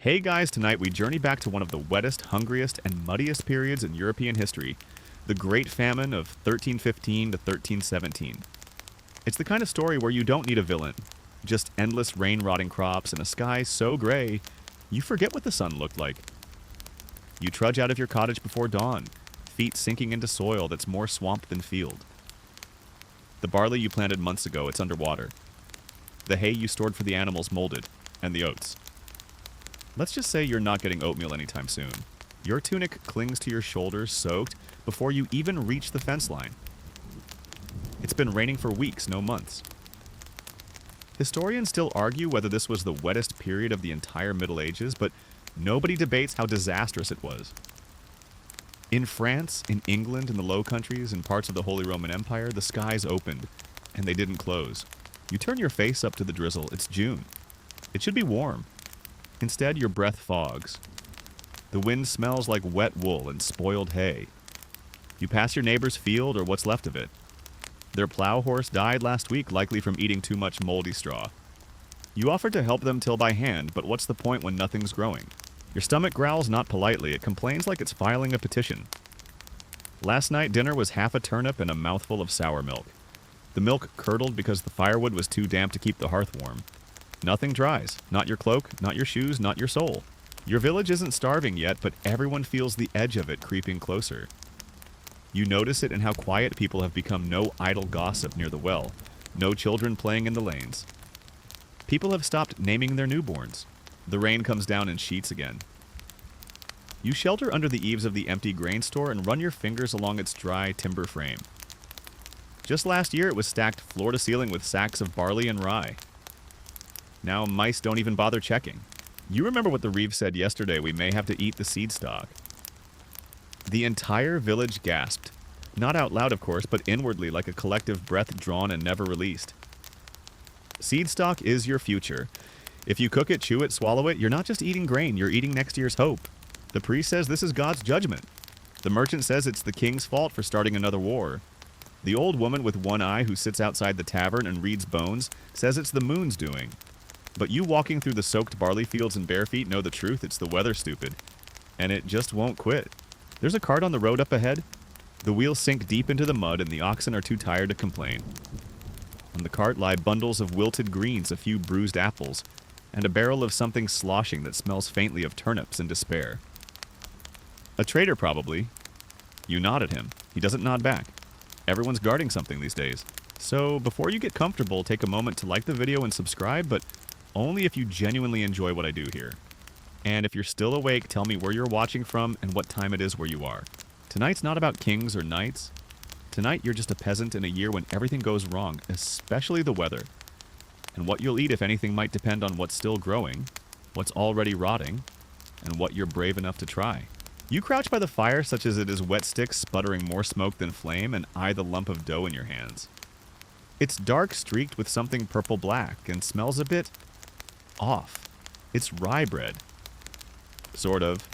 Hey guys, tonight we journey back to one of the wettest, hungriest, and muddiest periods in European history, the Great Famine of 1315 to 1317. It's the kind of story where you don't need a villain, just endless rain-rotting crops and a sky so gray, you forget what the sun looked like. You trudge out of your cottage before dawn, feet sinking into soil that's more swamp than field. The barley you planted months ago, it's underwater. The hay you stored for the animals molded, and the oats. Let's just say you're not getting oatmeal anytime soon. Your tunic clings to your shoulders soaked before you even reach the fence line. It's been raining for weeks, no months. Historians still argue whether this was the wettest period of the entire Middle Ages, but nobody debates how disastrous it was. In France, in England, in the Low Countries, and parts of the Holy Roman Empire, the skies opened, and they didn't close. You turn your face up to the drizzle, it's June. It should be warm. Instead, your breath fogs. The wind smells like wet wool and spoiled hay. You pass your neighbor's field or what's left of it. Their plow horse died last week, likely from eating too much moldy straw. You offered to help them till by hand, but what's the point when nothing's growing? Your stomach growls not politely, it complains like it's filing a petition. Last night, dinner was half a turnip and a mouthful of sour milk. The milk curdled because the firewood was too damp to keep the hearth warm. Nothing dries. Not your cloak, not your shoes, not your soul. Your village isn't starving yet, but everyone feels the edge of it creeping closer. You notice it in how quiet people have become. No idle gossip near the well. No children playing in the lanes. People have stopped naming their newborns. The rain comes down in sheets again. You shelter under the eaves of the empty grain store and run your fingers along its dry timber frame. Just last year it was stacked floor to ceiling with sacks of barley and rye. Now mice don't even bother checking. You remember what the reeve said yesterday, we may have to eat the seed stock. The entire village gasped. Not out loud, of course, but inwardly like a collective breath drawn and never released. Seed stock is your future. If you cook it, chew it, swallow it, you're not just eating grain, you're eating next year's hope. The priest says this is God's judgment. The merchant says it's the king's fault for starting another war. The old woman with one eye who sits outside the tavern and reads bones says it's the moon's doing. But you walking through the soaked barley fields in bare feet know the truth, it's the weather, stupid. And it just won't quit. There's a cart on the road up ahead. The wheels sink deep into the mud and the oxen are too tired to complain. On the cart lie bundles of wilted greens, a few bruised apples, and a barrel of something sloshing that smells faintly of turnips in despair. A trader, probably. You nod at him. He doesn't nod back. Everyone's guarding something these days. So before you get comfortable, take a moment to like the video and subscribe, but only if you genuinely enjoy what I do here. And if you're still awake, tell me where you're watching from and what time it is where you are. Tonight's not about kings or knights. Tonight you're just a peasant in a year when everything goes wrong, especially the weather. And what you'll eat, if anything, might depend on what's still growing, what's already rotting, and what you're brave enough to try. You crouch by the fire such as it is wet sticks sputtering more smoke than flame and eye the lump of dough in your hands. It's dark streaked with something purple-black and smells a bit off. It's rye bread. Sort of.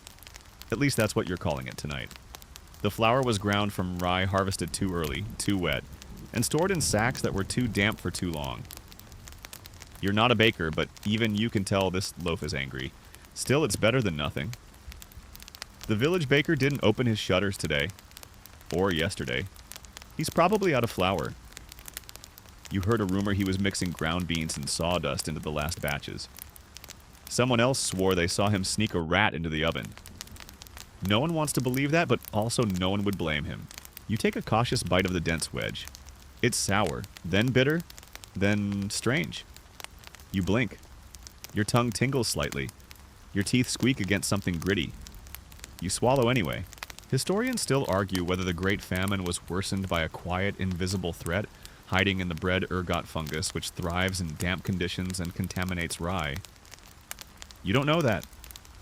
At least that's what you're calling it tonight. The flour was ground from rye harvested too early, too wet, and stored in sacks that were too damp for too long. You're not a baker, but even you can tell this loaf is angry. Still, it's better than nothing. The village baker didn't open his shutters today. Or yesterday. He's probably out of flour. You heard a rumor he was mixing ground beans and sawdust into the last batches. Someone else swore they saw him sneak a rat into the oven. No one wants to believe that, but also no one would blame him. You take a cautious bite of the dense wedge. It's sour, then bitter, then strange. You blink. Your tongue tingles slightly. Your teeth squeak against something gritty. You swallow anyway. Historians still argue whether the Great Famine was worsened by a quiet, invisible threat hiding in the bread ergot fungus which thrives in damp conditions and contaminates rye. You don't know that.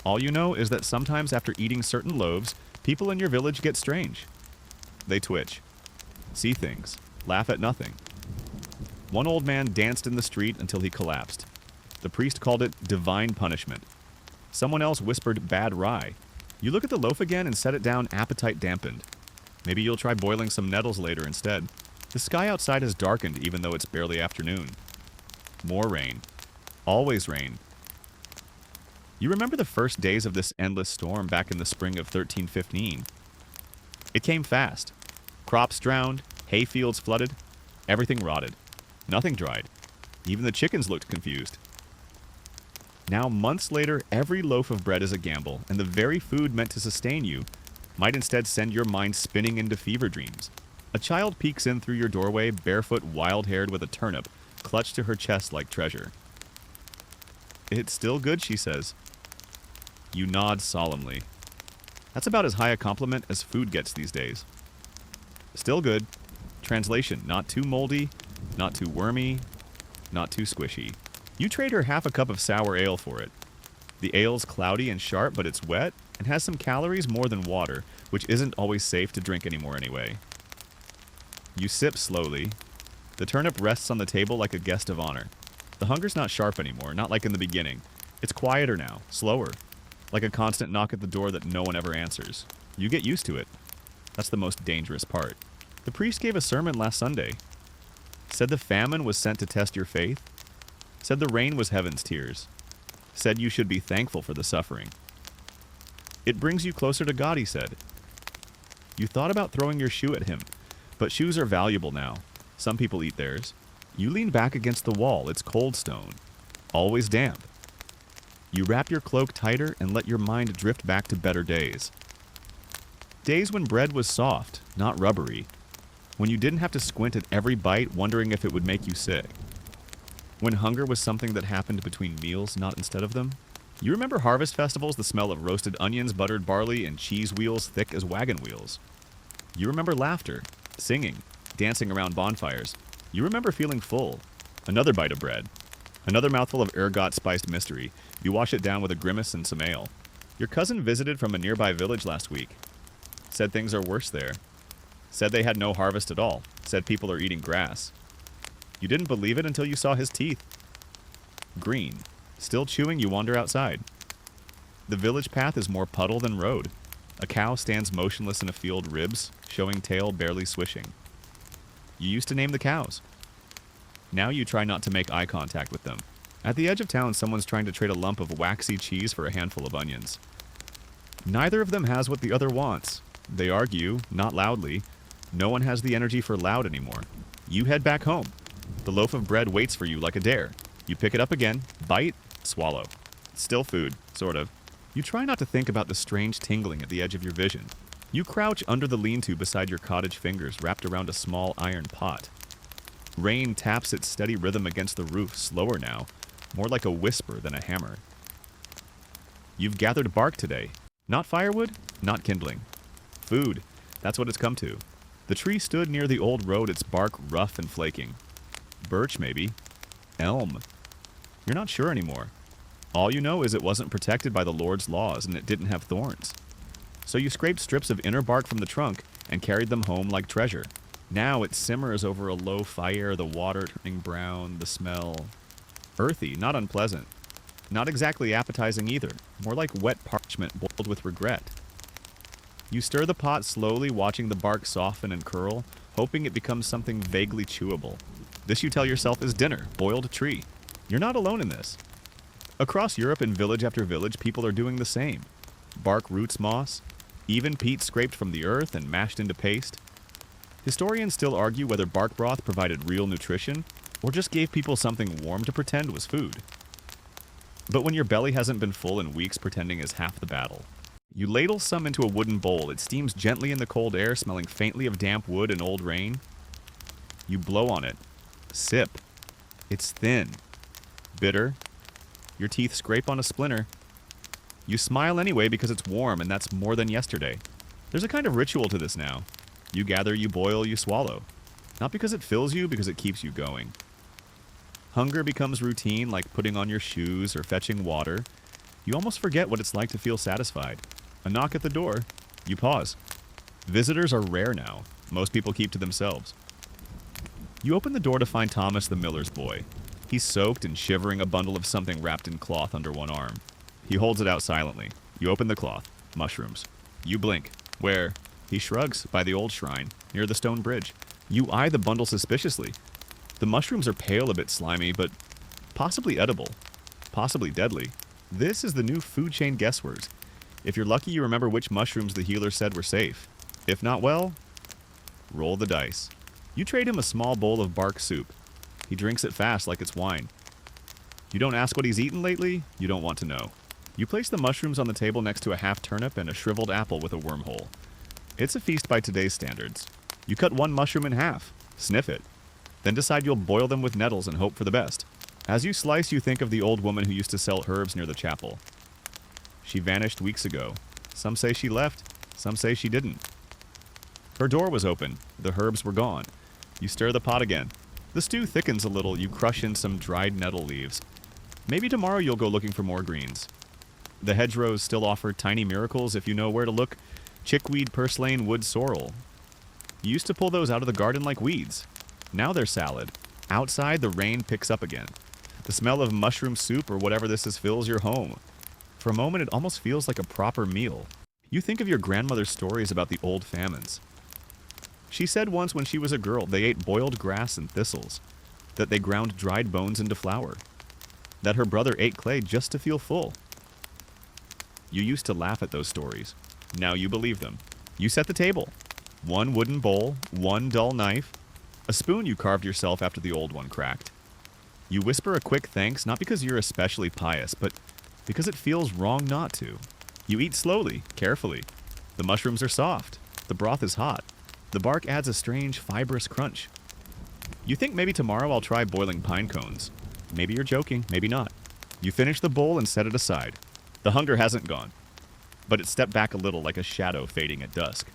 All you know is that sometimes after eating certain loaves, people in your village get strange. They twitch, see things, laugh at nothing. One old man danced in the street until he collapsed. The priest called it divine punishment. Someone else whispered bad rye. You look at the loaf again and set it down appetite dampened. Maybe you'll try boiling some nettles later instead. The sky outside has darkened even though it's barely afternoon. More rain. Always rain. You remember the first days of this endless storm back in the spring of 1315? It came fast. Crops drowned, hay fields flooded, everything rotted. Nothing dried. Even the chickens looked confused. Now, months later, every loaf of bread is a gamble, and the very food meant to sustain you might instead send your mind spinning into fever dreams. A child peeks in through your doorway, barefoot, wild-haired, with a turnip clutched to her chest like treasure. "It's still good," she says. You nod solemnly. That's about as high a compliment as food gets these days. Still good. Translation: not too moldy, not too wormy, not too squishy. You trade her half a cup of sour ale for it. The ale's cloudy and sharp, but it's wet and has some calories more than water, which isn't always safe to drink anymore anyway. You sip slowly. The turnip rests on the table like a guest of honor. The hunger's not sharp anymore, not like in the beginning. It's quieter now, slower, like a constant knock at the door that no one ever answers. You get used to it. That's the most dangerous part. The priest gave a sermon last Sunday. Said the famine was sent to test your faith. Said the rain was heaven's tears. Said you should be thankful for the suffering. It brings you closer to God, he said. You thought about throwing your shoe at him, but shoes are valuable now. Some people eat theirs. You lean back against the wall. It's cold stone. Always damp. You wrap your cloak tighter and let your mind drift back to better days. Days when bread was soft, not rubbery. When you didn't have to squint at every bite wondering if it would make you sick. When hunger was something that happened between meals, not instead of them. You remember harvest festivals, the smell of roasted onions, buttered barley, and cheese wheels thick as wagon wheels. You remember laughter, singing, dancing around bonfires. You remember feeling full. Another bite of bread. Another mouthful of ergot-spiced mystery. You wash it down with a grimace and some ale. Your cousin visited from a nearby village last week. Said things are worse there. Said they had no harvest at all. Said people are eating grass. You didn't believe it until you saw his teeth. Green. Still chewing, you wander outside. The village path is more puddle than road. A cow stands motionless in a field, ribs, showing tail barely swishing. You used to name the cows. Now you try not to make eye contact with them. At the edge of town, someone's trying to trade a lump of waxy cheese for a handful of onions. Neither of them has what the other wants. They argue, not loudly. No one has the energy for loud anymore. You head back home. The loaf of bread waits for you like a dare. You pick it up again, bite, swallow. Still food, sort of. You try not to think about the strange tingling at the edge of your vision. You crouch under the lean-to beside your cottage fingers wrapped around a small iron pot. Rain taps its steady rhythm against the roof, slower now, more like a whisper than a hammer. You've gathered bark today. Not firewood, not kindling. Food, that's what it's come to. The tree stood near the old road, its bark rough and flaking. Birch, maybe. Elm. You're not sure anymore. All you know is it wasn't protected by the Lord's laws and it didn't have thorns. So you scraped strips of inner bark from the trunk and carried them home like treasure. Now it simmers over a low fire, the water turning brown, the smell earthy, not unpleasant. Not exactly appetizing either, more like wet parchment boiled with regret. You stir the pot slowly, watching the bark soften and curl, hoping it becomes something vaguely chewable. This you tell yourself is dinner, boiled tree. You're not alone in this. Across Europe, in village after village, people are doing the same. Bark roots moss, even peat scraped from the earth and mashed into paste. Historians still argue whether bark broth provided real nutrition or just gave people something warm to pretend was food. But when your belly hasn't been full in weeks, pretending is half the battle. You ladle some into a wooden bowl. It steams gently in the cold air, smelling faintly of damp wood and old rain. You blow on it. Sip. It's thin. Bitter. Your teeth scrape on a splinter. You smile anyway because it's warm, and that's more than yesterday. There's a kind of ritual to this now. You gather, you boil, you swallow. Not because it fills you, because it keeps you going. Hunger becomes routine, like putting on your shoes or fetching water. You almost forget what it's like to feel satisfied. A knock at the door. You pause. Visitors are rare now. Most people keep to themselves. You open the door to find Thomas, the miller's boy. He's soaked and shivering, a bundle of something wrapped in cloth under one arm. He holds it out silently. You open the cloth. Mushrooms. You blink. Where? He shrugs. By the old shrine, near the stone bridge. You eye the bundle suspiciously. The mushrooms are pale, a bit slimy, but possibly edible. Possibly deadly. This is the new food chain guessworks. If you're lucky, you remember which mushrooms the healer said were safe. If not, well, roll the dice. You trade him a small bowl of bark soup. He drinks it fast like it's wine. You don't ask what he's eaten lately, you don't want to know. You place the mushrooms on the table next to a half turnip and a shriveled apple with a wormhole. It's a feast by today's standards. You cut one mushroom in half, sniff it, then decide you'll boil them with nettles and hope for the best. As you slice, you think of the old woman who used to sell herbs near the chapel. She vanished weeks ago. Some say she left, some say she didn't. Her door was open, the herbs were gone. You stir the pot again. The stew thickens a little, you crush in some dried nettle leaves. Maybe tomorrow you'll go looking for more greens. The hedgerows still offer tiny miracles if you know where to look. Chickweed, purslane, wood sorrel. You used to pull those out of the garden like weeds. Now they're salad. Outside, the rain picks up again. The smell of mushroom soup or whatever this is fills your home. For a moment, it almost feels like a proper meal. You think of your grandmother's stories about the old famines. She said once when she was a girl, they ate boiled grass and thistles, that they ground dried bones into flour, that her brother ate clay just to feel full. You used to laugh at those stories. Now you believe them. You set the table. One wooden bowl, one dull knife, a spoon you carved yourself after the old one cracked. You whisper a quick thanks, not because you're especially pious, but because it feels wrong not to. You eat slowly, carefully. The mushrooms are soft. The broth is hot. The bark adds a strange, fibrous crunch. You think maybe tomorrow I'll try boiling pine cones. Maybe you're joking, maybe not. You finish the bowl and set it aside. The hunger hasn't gone, but it stepped back a little like a shadow fading at dusk.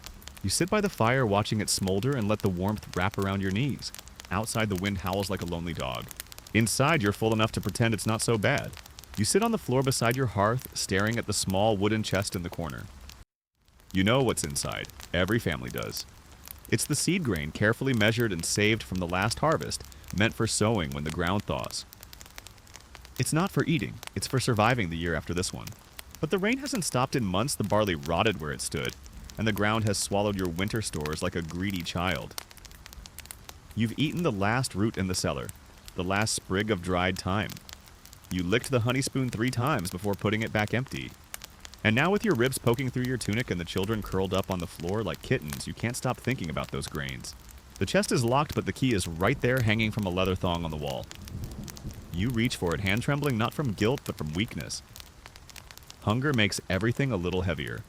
You sit by the fire watching it smolder and let the warmth wrap around your knees. Outside, the wind howls like a lonely dog. Inside, you're full enough to pretend it's not so bad. You sit on the floor beside your hearth, staring at the small wooden chest in the corner. You know what's inside. Every family does. It's the seed grain carefully measured and saved from the last harvest, meant for sowing when the ground thaws. It's not for eating, it's for surviving the year after this one. But the rain hasn't stopped in months. The barley rotted where it stood, and the ground has swallowed your winter stores like a greedy child. You've eaten the last root in the cellar, the last sprig of dried thyme. You licked the honey spoon 3 times before putting it back empty. And now with your ribs poking through your tunic and the children curled up on the floor like kittens, you can't stop thinking about those grains. The chest is locked, but the key is right there hanging from a leather thong on the wall. You reach for it, hand trembling not from guilt, but from weakness. Hunger makes everything a little heavier.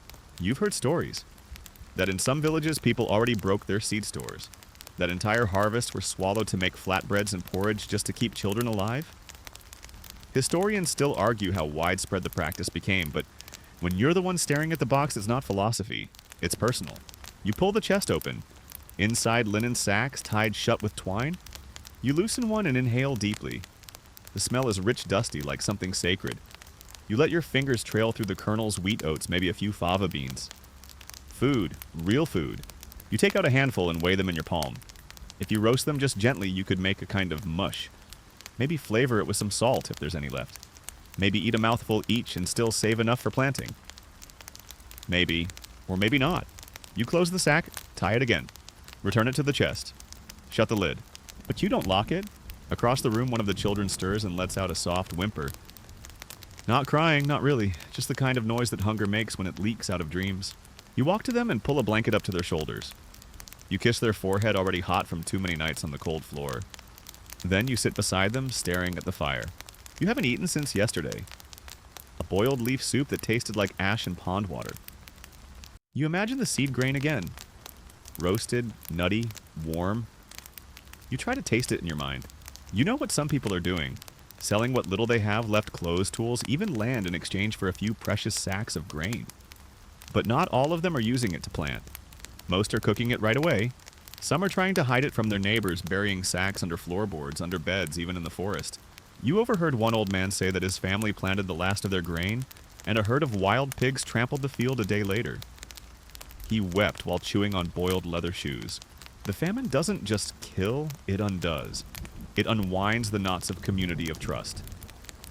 You've heard stories that in some villages people already broke their seed stores, that entire harvests were swallowed to make flatbreads and porridge just to keep children alive. Historians still argue how widespread the practice became, but when you're the one staring at the box, it's not philosophy, it's personal. You pull the chest open. Inside linen sacks tied shut with twine. You loosen one and inhale deeply. The smell is rich, dusty, like something sacred. You let your fingers trail through the kernels, wheat oats, maybe a few fava beans. Food, real food. You take out a handful and weigh them in your palm. If you roast them just gently, you could make a kind of mush. Maybe flavor it with some salt if there's any left. Maybe eat a mouthful each and still save enough for planting. Maybe, or maybe not. You close the sack, tie it again. Return it to the chest. Shut the lid. But you don't lock it. Across the room, one of the children stirs and lets out a soft whimper. Not crying, not really. Just the kind of noise that hunger makes when it leaks out of dreams. You walk to them and pull a blanket up to their shoulders. You kiss their forehead already hot from too many nights on the cold floor. Then you sit beside them, staring at the fire. You haven't eaten since yesterday. A boiled leaf soup that tasted like ash and pond water. You imagine the seed grain again. Roasted, nutty, warm. You try to taste it in your mind. You know what some people are doing. Selling what little they have left, clothes, tools, even land in exchange for a few precious sacks of grain. But not all of them are using it to plant. Most are cooking it right away. Some are trying to hide it from their neighbors, burying sacks under floorboards, under beds, even in the forest. You overheard one old man say that his family planted the last of their grain, and a herd of wild pigs trampled the field a day later. He wept while chewing on boiled leather shoes. The famine doesn't just kill, it undoes. It unwinds the knots of community of trust.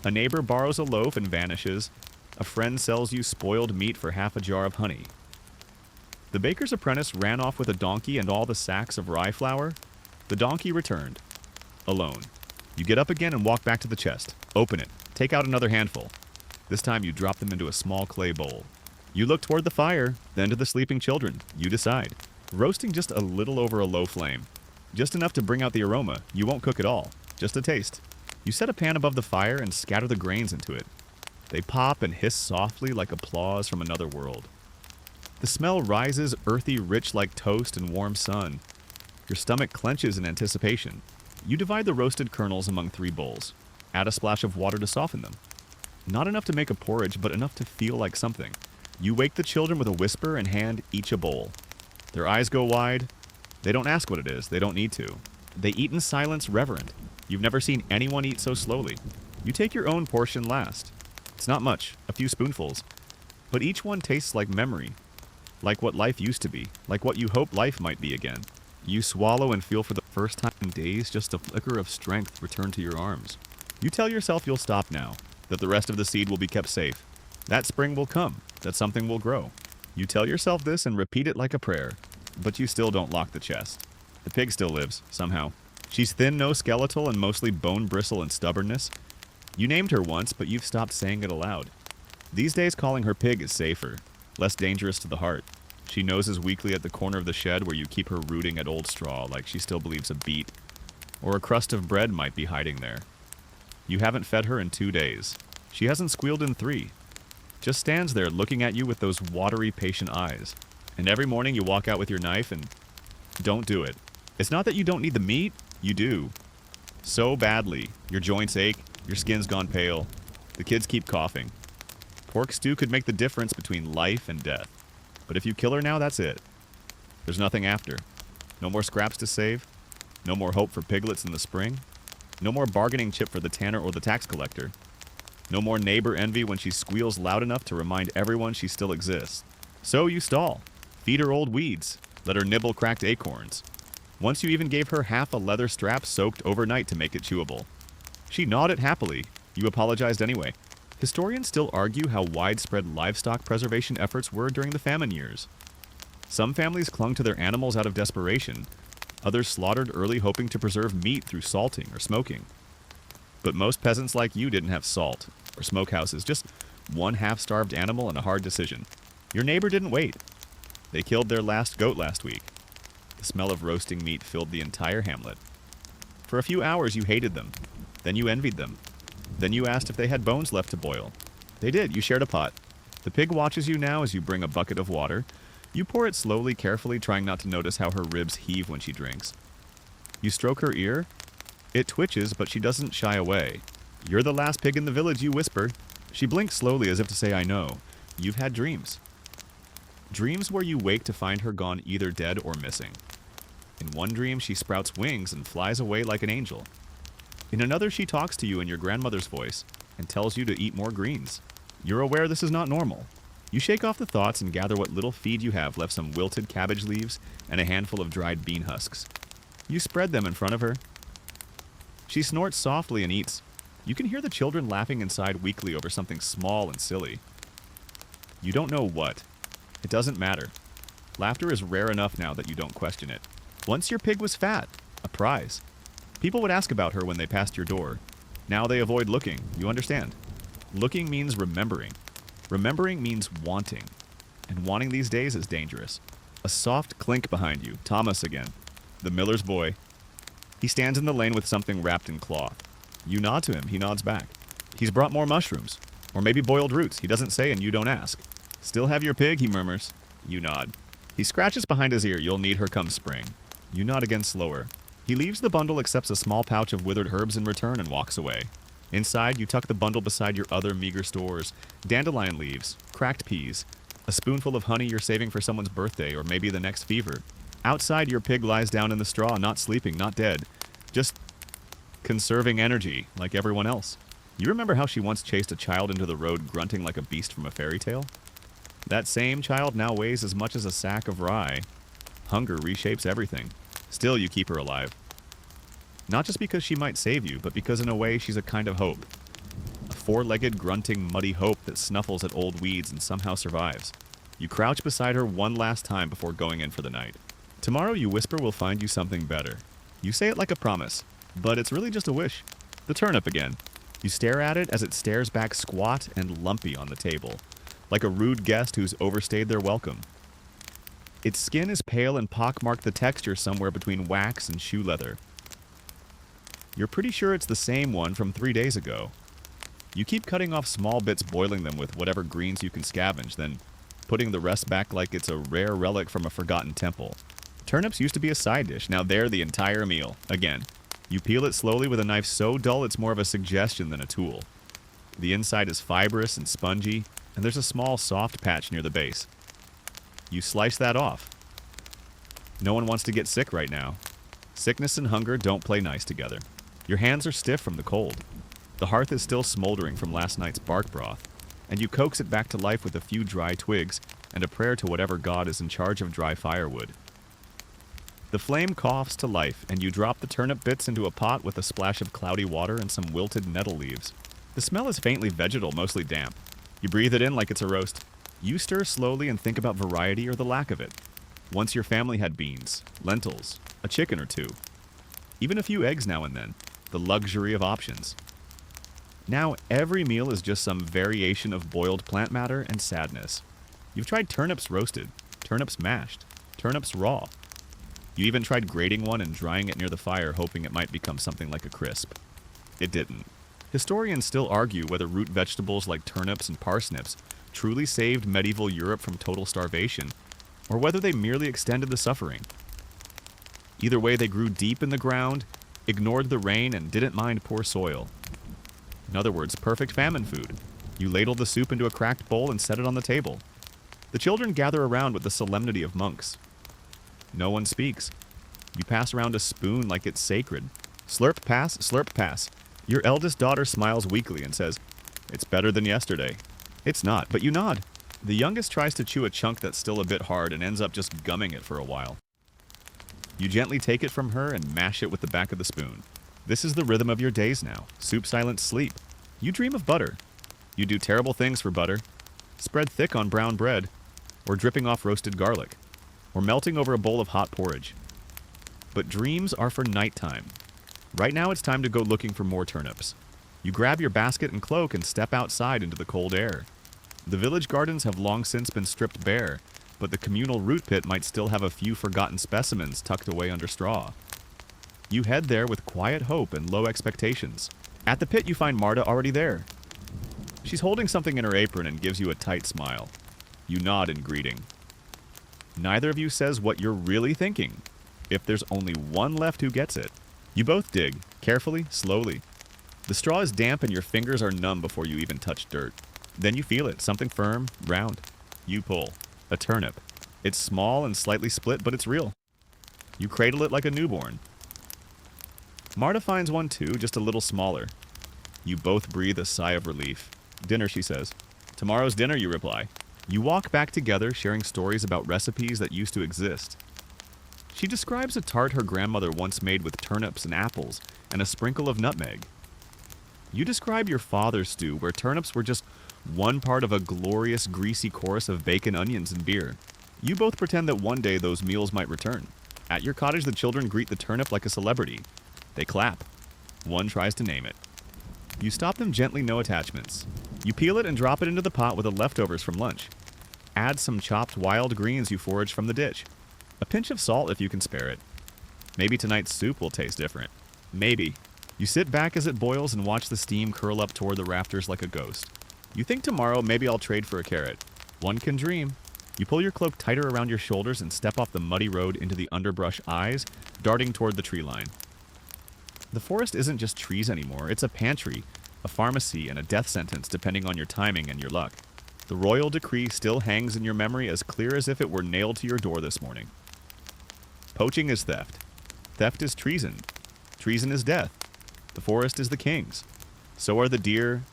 A neighbor borrows a loaf and vanishes. A friend sells you spoiled meat for half a jar of honey. The baker's apprentice ran off with a donkey and all the sacks of rye flour. The donkey returned, alone. You get up again and walk back to the chest. Open it. Take out another handful. This time you drop them into a small clay bowl. You look toward the fire, then to the sleeping children. You decide. Roasting just a little over a low flame. Just enough to bring out the aroma. You won't cook at all. Just a taste. You set a pan above the fire and scatter the grains into it. They pop and hiss softly like applause from another world. The smell rises earthy rich like toast and warm sun. Your stomach clenches in anticipation. You divide the roasted kernels among 3 bowls. Add a splash of water to soften them. Not enough to make a porridge, but enough to feel like something. You wake the children with a whisper and hand each a bowl. Their eyes go wide. They don't ask what it is. They don't need to. They eat in silence, reverent. You've never seen anyone eat so slowly. You take your own portion last. It's not much, a few spoonfuls. But each one tastes like memory. Like what life used to be. Like what you hope life might be again. You swallow and feel for the first time in days just a flicker of strength return to your arms. You tell yourself you'll stop now. That the rest of the seed will be kept safe. That spring will come. That something will grow. You tell yourself this and repeat it like a prayer. But you still don't lock the chest. The pig still lives, somehow. She's thin, no skeletal, and mostly bone bristle and stubbornness. You named her once, but you've stopped saying it aloud. These days calling her pig is safer. Less dangerous to the heart. She noses weakly at the corner of the shed where you keep her rooting at old straw like she still believes a beet or a crust of bread might be hiding there. You haven't fed her in 2 days. She hasn't squealed in 3. Just stands there looking at you with those watery, patient eyes. And every morning you walk out with your knife and don't do it. It's not that you don't need the meat, you do. So badly. Your joints ache, your skin's gone pale. The kids keep coughing. Pork stew could make the difference between life and death. But if you kill her now, that's it. There's nothing after. No more scraps to save. No more hope for piglets in the spring. No more bargaining chip for the tanner or the tax collector. No more neighbor envy when she squeals loud enough to remind everyone she still exists. So you stall. Feed her old weeds. Let her nibble cracked acorns. Once you even gave her half a leather strap soaked overnight to make it chewable. She gnawed it happily. You apologized anyway. Historians still argue how widespread livestock preservation efforts were during the famine years. Some families clung to their animals out of desperation. Others slaughtered early hoping to preserve meat through salting or smoking. But most peasants like you didn't have salt or smokehouses, just one half-starved animal and a hard decision. Your neighbor didn't wait. They killed their last goat last week. The smell of roasting meat filled the entire hamlet. For a few hours you hated them. Then you envied them. Then you asked if they had bones left to boil. They did. You shared a pot. The pig watches you now as you bring a bucket of water. You pour it slowly, carefully, trying not to notice how her ribs heave when she drinks. You stroke her ear. It twitches, but she doesn't shy away. You're the last pig in the village, you whisper. She blinks slowly as if to say, I know. You've had dreams. Dreams where you wake to find her gone either dead or missing. In one dream, she sprouts wings and flies away like an angel. In another, she talks to you in your grandmother's voice and tells you to eat more greens. You're aware this is not normal. You shake off the thoughts and gather what little feed you have left, some wilted cabbage leaves and a handful of dried bean husks. You spread them in front of her. She snorts softly and eats. You can hear the children laughing inside weakly over something small and silly. You don't know what. It doesn't matter. Laughter is rare enough now that you don't question it. Once your pig was fat, a prize. People would ask about her when they passed your door. Now they avoid looking, you understand. Looking means remembering. Remembering means wanting. And wanting these days is dangerous. A soft clink behind you, Thomas again. The miller's boy. He stands in the lane with something wrapped in cloth. You nod to him, he nods back. He's brought more mushrooms. Or maybe boiled roots, he doesn't say and you don't ask. Still have your pig, he murmurs. You nod. He scratches behind his ear, you'll need her come spring. You nod again slower. He leaves the bundle, accepts a small pouch of withered herbs in return, and walks away. Inside, you tuck the bundle beside your other meager stores. Dandelion leaves, cracked peas, a spoonful of honey you're saving for someone's birthday or maybe the next fever. Outside, your pig lies down in the straw, not sleeping, not dead. Just conserving energy, like everyone else. You remember how she once chased a child into the road grunting like a beast from a fairy tale? That same child now weighs as much as a sack of rye. Hunger reshapes everything. Still, you keep her alive. Not just because she might save you, but because in a way she's a kind of hope. A four-legged, grunting, muddy hope that snuffles at old weeds and somehow survives. You crouch beside her one last time before going in for the night. Tomorrow, you whisper, we'll find you something better. You say it like a promise, but it's really just a wish. The turnip again. You stare at it as it stares back squat and lumpy on the table, like a rude guest who's overstayed their welcome. Its skin is pale and pockmarked the texture somewhere between wax and shoe leather. You're pretty sure it's the same one from 3 days ago. You keep cutting off small bits, boiling them with whatever greens you can scavenge, then putting the rest back like it's a rare relic from a forgotten temple. Turnips used to be a side dish, now they're the entire meal. Again, you peel it slowly with a knife so dull it's more of a suggestion than a tool. The inside is fibrous and spongy, and there's a small soft patch near the base. You slice that off. No one wants to get sick right now. Sickness and hunger don't play nice together. Your hands are stiff from the cold. The hearth is still smoldering from last night's bark broth, and you coax it back to life with a few dry twigs and a prayer to whatever god is in charge of dry firewood. The flame coughs to life, and you drop the turnip bits into a pot with a splash of cloudy water and some wilted nettle leaves. The smell is faintly vegetal, mostly damp. You breathe it in like it's a roast. You stir slowly and think about variety or the lack of it. Once your family had beans, lentils, a chicken or two, even a few eggs now and then, the luxury of options. Now every meal is just some variation of boiled plant matter and sadness. You've tried turnips roasted, turnips mashed, turnips raw. You even tried grating one and drying it near the fire, hoping it might become something like a crisp. It didn't. Historians still argue whether root vegetables like turnips and parsnips truly saved medieval Europe from total starvation, or whether they merely extended the suffering. Either way, they grew deep in the ground, ignored the rain, and didn't mind poor soil. In other words, perfect famine food. You ladle the soup into a cracked bowl and set it on the table. The children gather around with the solemnity of monks. No one speaks. You pass around a spoon like it's sacred. Slurp pass, slurp pass. Your eldest daughter smiles weakly and says, "It's better than yesterday." It's not, but you nod. The youngest tries to chew a chunk that's still a bit hard and ends up just gumming it for a while. You gently take it from her and mash it with the back of the spoon. This is the rhythm of your days now. Soup, silence, sleep. You dream of butter. You do terrible things for butter. Spread thick on brown bread, or dripping off roasted garlic, or melting over a bowl of hot porridge. But dreams are for nighttime. Right now it's time to go looking for more turnips. You grab your basket and cloak and step outside into the cold air. The village gardens have long since been stripped bare, but the communal root pit might still have a few forgotten specimens tucked away under straw. You head there with quiet hope and low expectations. At the pit you find Marta already there. She's holding something in her apron and gives you a tight smile. You nod in greeting. Neither of you says what you're really thinking. If there's only one left who gets it. You both dig, carefully, slowly. The straw is damp and your fingers are numb before you even touch dirt. Then you feel it, something firm, round. You pull. A turnip. It's small and slightly split, but it's real. You cradle it like a newborn. Marta finds one too, just a little smaller. You both breathe a sigh of relief. Dinner, she says. Tomorrow's dinner, you reply. You walk back together, sharing stories about recipes that used to exist. She describes a tart her grandmother once made with turnips and apples and a sprinkle of nutmeg. You describe your father's stew, where turnips were just one part of a glorious, greasy chorus of bacon, onions, and beer. You both pretend that one day those meals might return. At your cottage, the children greet the turnip like a celebrity. They clap. One tries to name it. You stop them gently, no attachments. You peel it and drop it into the pot with the leftovers from lunch. Add some chopped wild greens you foraged from the ditch. A pinch of salt if you can spare it. Maybe tonight's soup will taste different. Maybe. You sit back as it boils and watch the steam curl up toward the rafters like a ghost. You think tomorrow maybe I'll trade for a carrot. One can dream. You pull your cloak tighter around your shoulders and step off the muddy road into the underbrush eyes, darting toward the tree line. The forest isn't just trees anymore, it's a pantry, a pharmacy, and a death sentence depending on your timing and your luck. The royal decree still hangs in your memory as clear as if it were nailed to your door this morning. Poaching is theft. Theft is treason. Treason is death. The forest is the king's. So are the deer,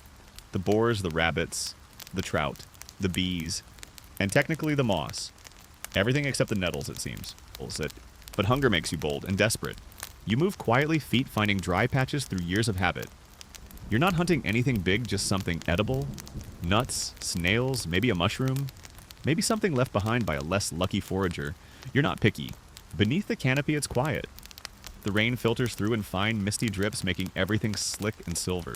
the boars, the rabbits, the trout, the bees, and technically the moss. Everything except the nettles, it seems. But hunger makes you bold and desperate. You move quietly, feet finding dry patches through years of habit. You're not hunting anything big, just something edible. Nuts, snails, maybe a mushroom. Maybe something left behind by a less lucky forager. You're not picky. Beneath the canopy, it's quiet. The rain filters through in fine, misty drips, making everything slick and silver.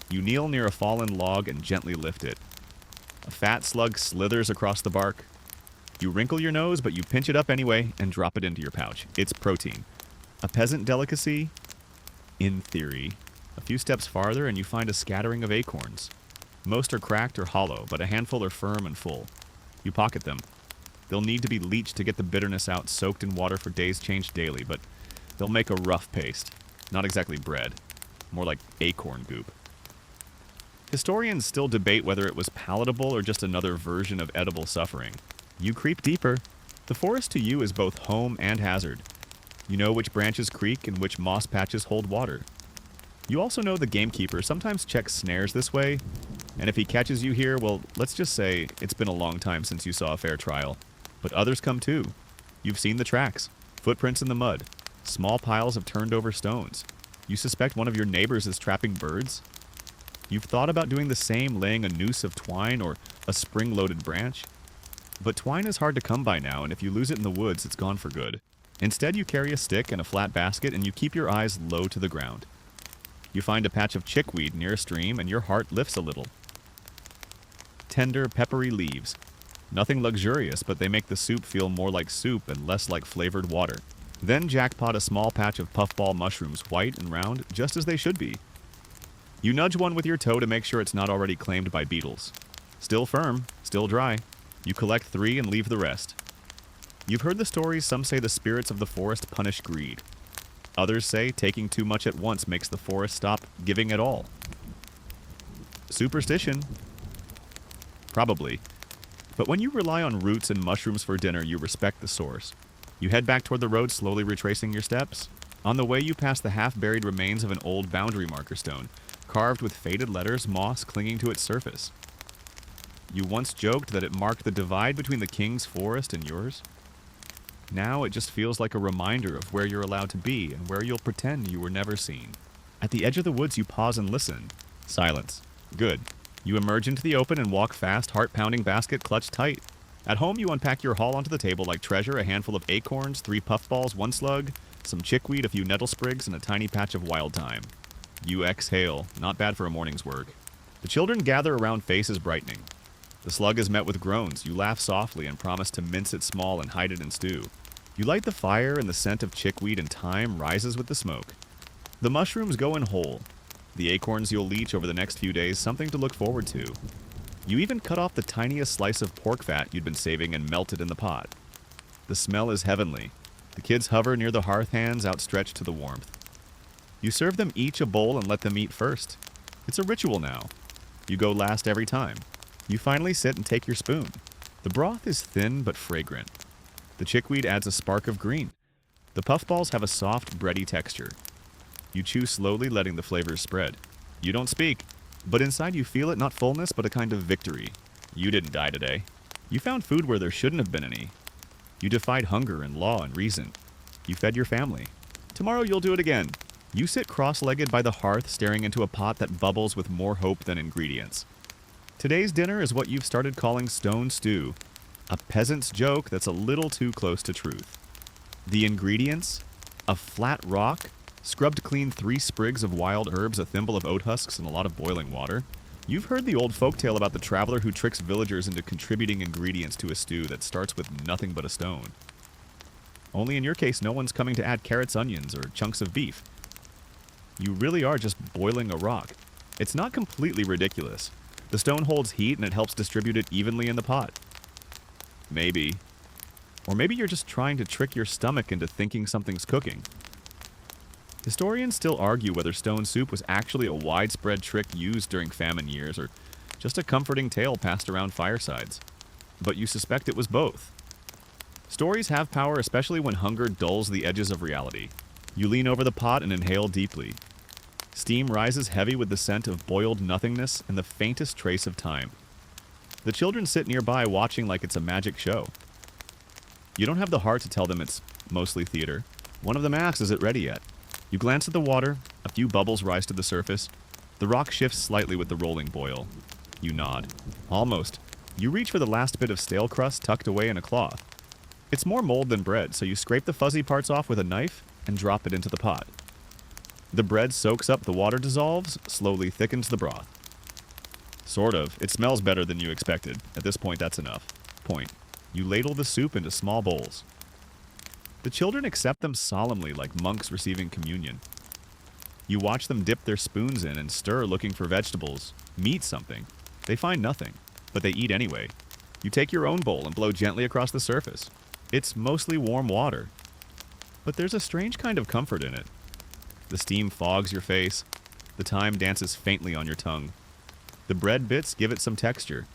You kneel near a fallen log and gently lift it. A fat slug slithers across the bark. You wrinkle your nose, but you pinch it up anyway and drop it into your pouch. It's protein. A peasant delicacy? In theory. A few steps farther and you find a scattering of acorns. Most are cracked or hollow, but a handful are firm and full. You pocket them. They'll need to be leached to get the bitterness out, soaked in water for days changed daily, but they'll make a rough paste. Not exactly bread. More like acorn goop. Historians still debate whether it was palatable or just another version of edible suffering. You creep deeper. The forest to you is both home and hazard. You know which branches creak and which moss patches hold water. You also know the gamekeeper sometimes checks snares this way, and if he catches you here, well, let's just say it's been a long time since you saw a fair trial. But others come too. You've seen the tracks, footprints in the mud, small piles of turned over stones. You suspect one of your neighbors is trapping birds? You've thought about doing the same, laying a noose of twine or a spring-loaded branch? But twine is hard to come by now, and if you lose it in the woods, it's gone for good. Instead, you carry a stick and a flat basket, and you keep your eyes low to the ground. You find a patch of chickweed near a stream, and your heart lifts a little. Tender, peppery leaves. Nothing luxurious, but they make the soup feel more like soup and less like flavored water. Then jackpot a small patch of puffball mushrooms, white and round, just as they should be. You nudge one with your toe to make sure it's not already claimed by beetles. Still firm, still dry. You collect 3 and leave the rest. You've heard the stories, some say the spirits of the forest punish greed. Others say taking too much at once makes the forest stop giving at all. Superstition? Probably. But when you rely on roots and mushrooms for dinner, you respect the source. You head back toward the road, slowly retracing your steps. On the way, you pass the half-buried remains of an old boundary marker stone, carved with faded letters, moss clinging to its surface. You once joked that it marked the divide between the king's forest and yours. Now it just feels like a reminder of where you're allowed to be and where you'll pretend you were never seen. At the edge of the woods, you pause and listen. Silence. Good. You emerge into the open and walk fast, heart-pounding basket clutched tight. At home, you unpack your haul onto the table like treasure, a handful of acorns, 3 puffballs, 1 slug, some chickweed, a few nettle sprigs, and a tiny patch of wild thyme. You exhale. Not bad for a morning's work. The children gather around, faces brightening. The slug is met with groans. You laugh softly and promise to mince it small and hide it in stew. You light the fire and the scent of chickweed and thyme rises with the smoke. The mushrooms go in whole. The acorns you'll leach over the next few days, something to look forward to. You even cut off the tiniest slice of pork fat you'd been saving and melt it in the pot. The smell is heavenly. The kids hover near the hearth, hands outstretched to the warmth. You serve them each a bowl and let them eat first. It's a ritual now. You go last every time. You finally sit and take your spoon. The broth is thin but fragrant. The chickweed adds a spark of green. The puffballs have a soft, bready texture. You chew slowly, letting the flavors spread. You don't speak, but inside you feel it, not fullness, but a kind of victory. You didn't die today. You found food where there shouldn't have been any. You defied hunger and law and reason. You fed your family. Tomorrow you'll do it again. You sit cross-legged by the hearth, staring into a pot that bubbles with more hope than ingredients. Today's dinner is what you've started calling stone stew, a peasant's joke that's a little too close to truth. The ingredients? A flat rock, scrubbed clean 3 sprigs of wild herbs, a thimble of oat husks, and a lot of boiling water. You've heard the old folktale about the traveler who tricks villagers into contributing ingredients to a stew that starts with nothing but a stone. Only in your case, no one's coming to add carrots, onions, or chunks of beef. You really are just boiling a rock. It's not completely ridiculous. The stone holds heat and it helps distribute it evenly in the pot. Maybe. Or maybe you're just trying to trick your stomach into thinking something's cooking. Historians still argue whether stone soup was actually a widespread trick used during famine years or just a comforting tale passed around firesides. But you suspect it was both. Stories have power, especially when hunger dulls the edges of reality. You lean over the pot and inhale deeply. Steam rises heavy with the scent of boiled nothingness and the faintest trace of time. The children sit nearby watching like it's a magic show. You don't have the heart to tell them it's mostly theater. One of them asks, is it ready yet? You glance at the water. A few bubbles rise to the surface. The rock shifts slightly with the rolling boil. You nod. Almost. You reach for the last bit of stale crust tucked away in a cloth. It's more mold than bread, so you scrape the fuzzy parts off with a knife and drop it into the pot. The bread soaks up the water, dissolves, slowly thickens the broth. Sort of. It smells better than you expected. At this point, that's enough. Point. You ladle the soup into small bowls. The children accept them solemnly like monks receiving communion. You watch them dip their spoons in and stir looking for vegetables, meat, something. They find nothing, but they eat anyway. You take your own bowl and blow gently across the surface. It's mostly warm water. But there's a strange kind of comfort in it. The steam fogs your face. The thyme dances faintly on your tongue. The bread bits give it some texture.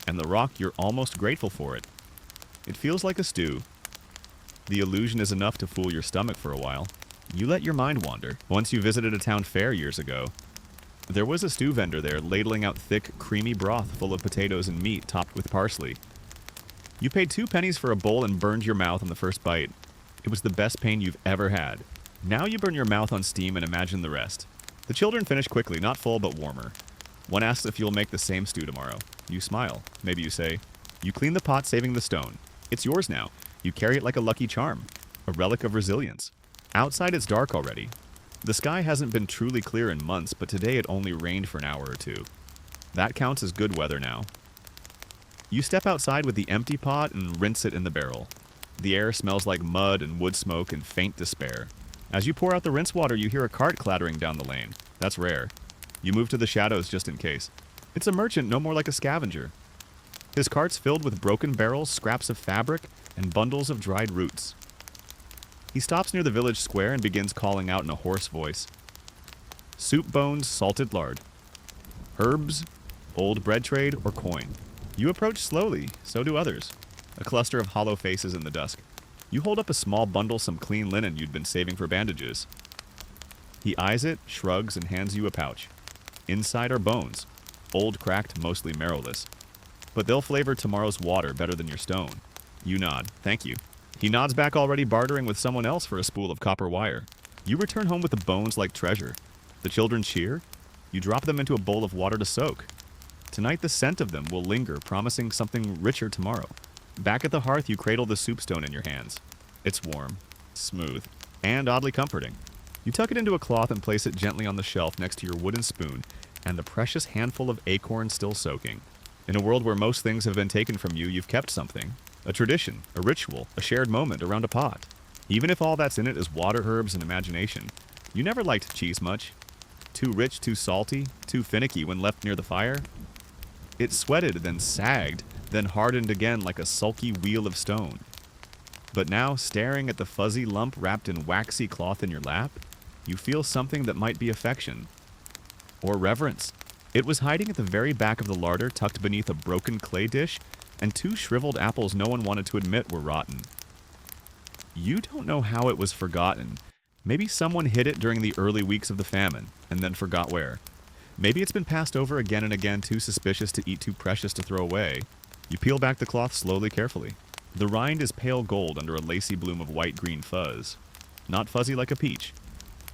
And the rock, you're almost grateful for it. It feels like a stew. The illusion is enough to fool your stomach for a while. You let your mind wander. Once you visited a town fair years ago. There was a stew vendor there ladling out thick, creamy broth full of potatoes and meat topped with parsley. You paid 2 pennies for a bowl and burned your mouth on the first bite. It was the best pain you've ever had. Now you burn your mouth on steam and imagine the rest. The children finish quickly, not full but warmer. One asks if you'll make the same stew tomorrow. You smile. Maybe you say, "You clean the pot, saving the stone. It's yours now. You carry it like a lucky charm, a relic of resilience." Outside it's dark already. The sky hasn't been truly clear in months, but today it only rained for an hour or two. That counts as good weather now. You step outside with the empty pot and rinse it in the barrel. The air smells like mud and wood smoke and faint despair. As you pour out the rinse water, you hear a cart clattering down the lane. That's rare. You move to the shadows just in case. It's a merchant, no more like a scavenger. His cart's filled with broken barrels, scraps of fabric, and bundles of dried roots. He stops near the village square and begins calling out in a hoarse voice. Soup bones, salted lard. Herbs, old bread trade, or coin. You approach slowly, so do others. A cluster of hollow faces in the dusk. You hold up a small bundle, some clean linen you'd been saving for bandages. He eyes it, shrugs, and hands you a pouch. Inside are bones. Old, cracked, mostly marrowless. But they'll flavor tomorrow's water better than your stone. You nod. Thank you. He nods back, already bartering with someone else for a spool of copper wire. You return home with the bones like treasure. The children cheer. You drop them into a bowl of water to soak. Tonight the scent of them will linger, promising something richer tomorrow. Back at the hearth, you cradle the soup stone in your hands. It's warm, smooth, and oddly comforting. You tuck it into a cloth and place it gently on the shelf next to your wooden spoon and the precious handful of acorns still soaking. In a world where most things have been taken from you, you've kept something. A tradition, a ritual, a shared moment around a pot. Even if all that's in it is water, herbs, and imagination. You never liked cheese much. Too rich, too salty, too finicky when left near the fire. It sweated, then sagged, then hardened again like a sulky wheel of stone. But now, staring at the fuzzy lump wrapped in waxy cloth in your lap, you feel something that might be affection. Or reverence. It was hiding at the very back of the larder, tucked beneath a broken clay dish, and 2 shriveled apples no one wanted to admit were rotten. You don't know how it was forgotten. Maybe someone hid it during the early weeks of the famine, and then forgot where. Maybe it's been passed over again and again, too suspicious to eat, too precious to throw away. You peel back the cloth slowly, carefully. The rind is pale gold under a lacy bloom of white-green fuzz. Not fuzzy like a peach.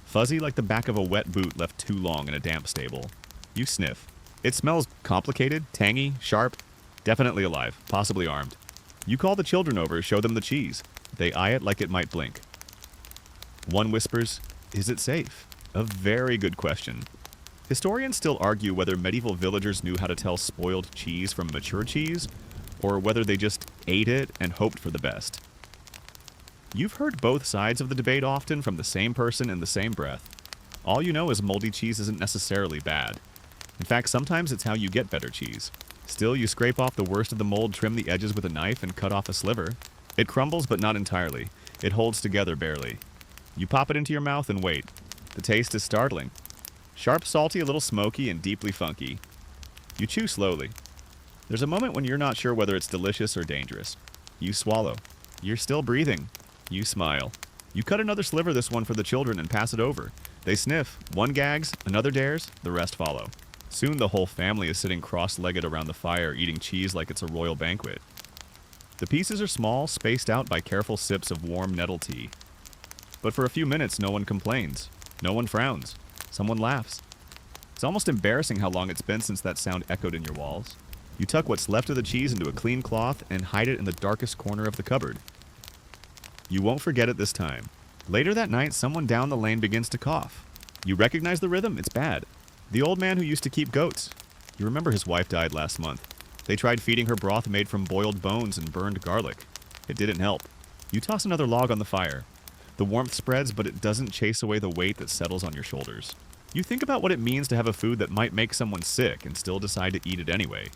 Fuzzy like the back of a wet boot left too long in a damp stable. You sniff. It smells complicated, tangy, sharp, definitely alive, possibly armed. You call the children over, show them the cheese. They eye it like it might blink. One whispers, "Is it safe?" A very good question. Historians still argue whether medieval villagers knew how to tell spoiled cheese from mature cheese, or whether they just ate it and hoped for the best. You've heard both sides of the debate often from the same person in the same breath. All you know is moldy cheese isn't necessarily bad. In fact, sometimes it's how you get better cheese. Still, you scrape off the worst of the mold, trim the edges with a knife, and cut off a sliver. It crumbles, but not entirely. It holds together barely. You pop it into your mouth and wait. The taste is startling. Sharp, salty, a little smoky, and deeply funky. You chew slowly. There's a moment when you're not sure whether it's delicious or dangerous. You swallow. You're still breathing. You smile. You cut another sliver, this one for the children, and pass it over. They sniff. One gags, another dares, the rest follow. Soon the whole family is sitting cross-legged around the fire, eating cheese like it's a royal banquet. The pieces are small, spaced out by careful sips of warm nettle tea. But for a few minutes, no one complains. No one frowns. Someone laughs. It's almost embarrassing how long it's been since that sound echoed in your walls. You tuck what's left of the cheese into a clean cloth and hide it in the darkest corner of the cupboard. You won't forget it this time. Later that night, someone down the lane begins to cough. You recognize the rhythm? It's bad. The old man who used to keep goats. You remember his wife died last month. They tried feeding her broth made from boiled bones and burned garlic. It didn't help. You toss another log on the fire. The warmth spreads, but it doesn't chase away the weight that settles on your shoulders. You think about what it means to have a food that might make someone sick and still decide to eat it anyway.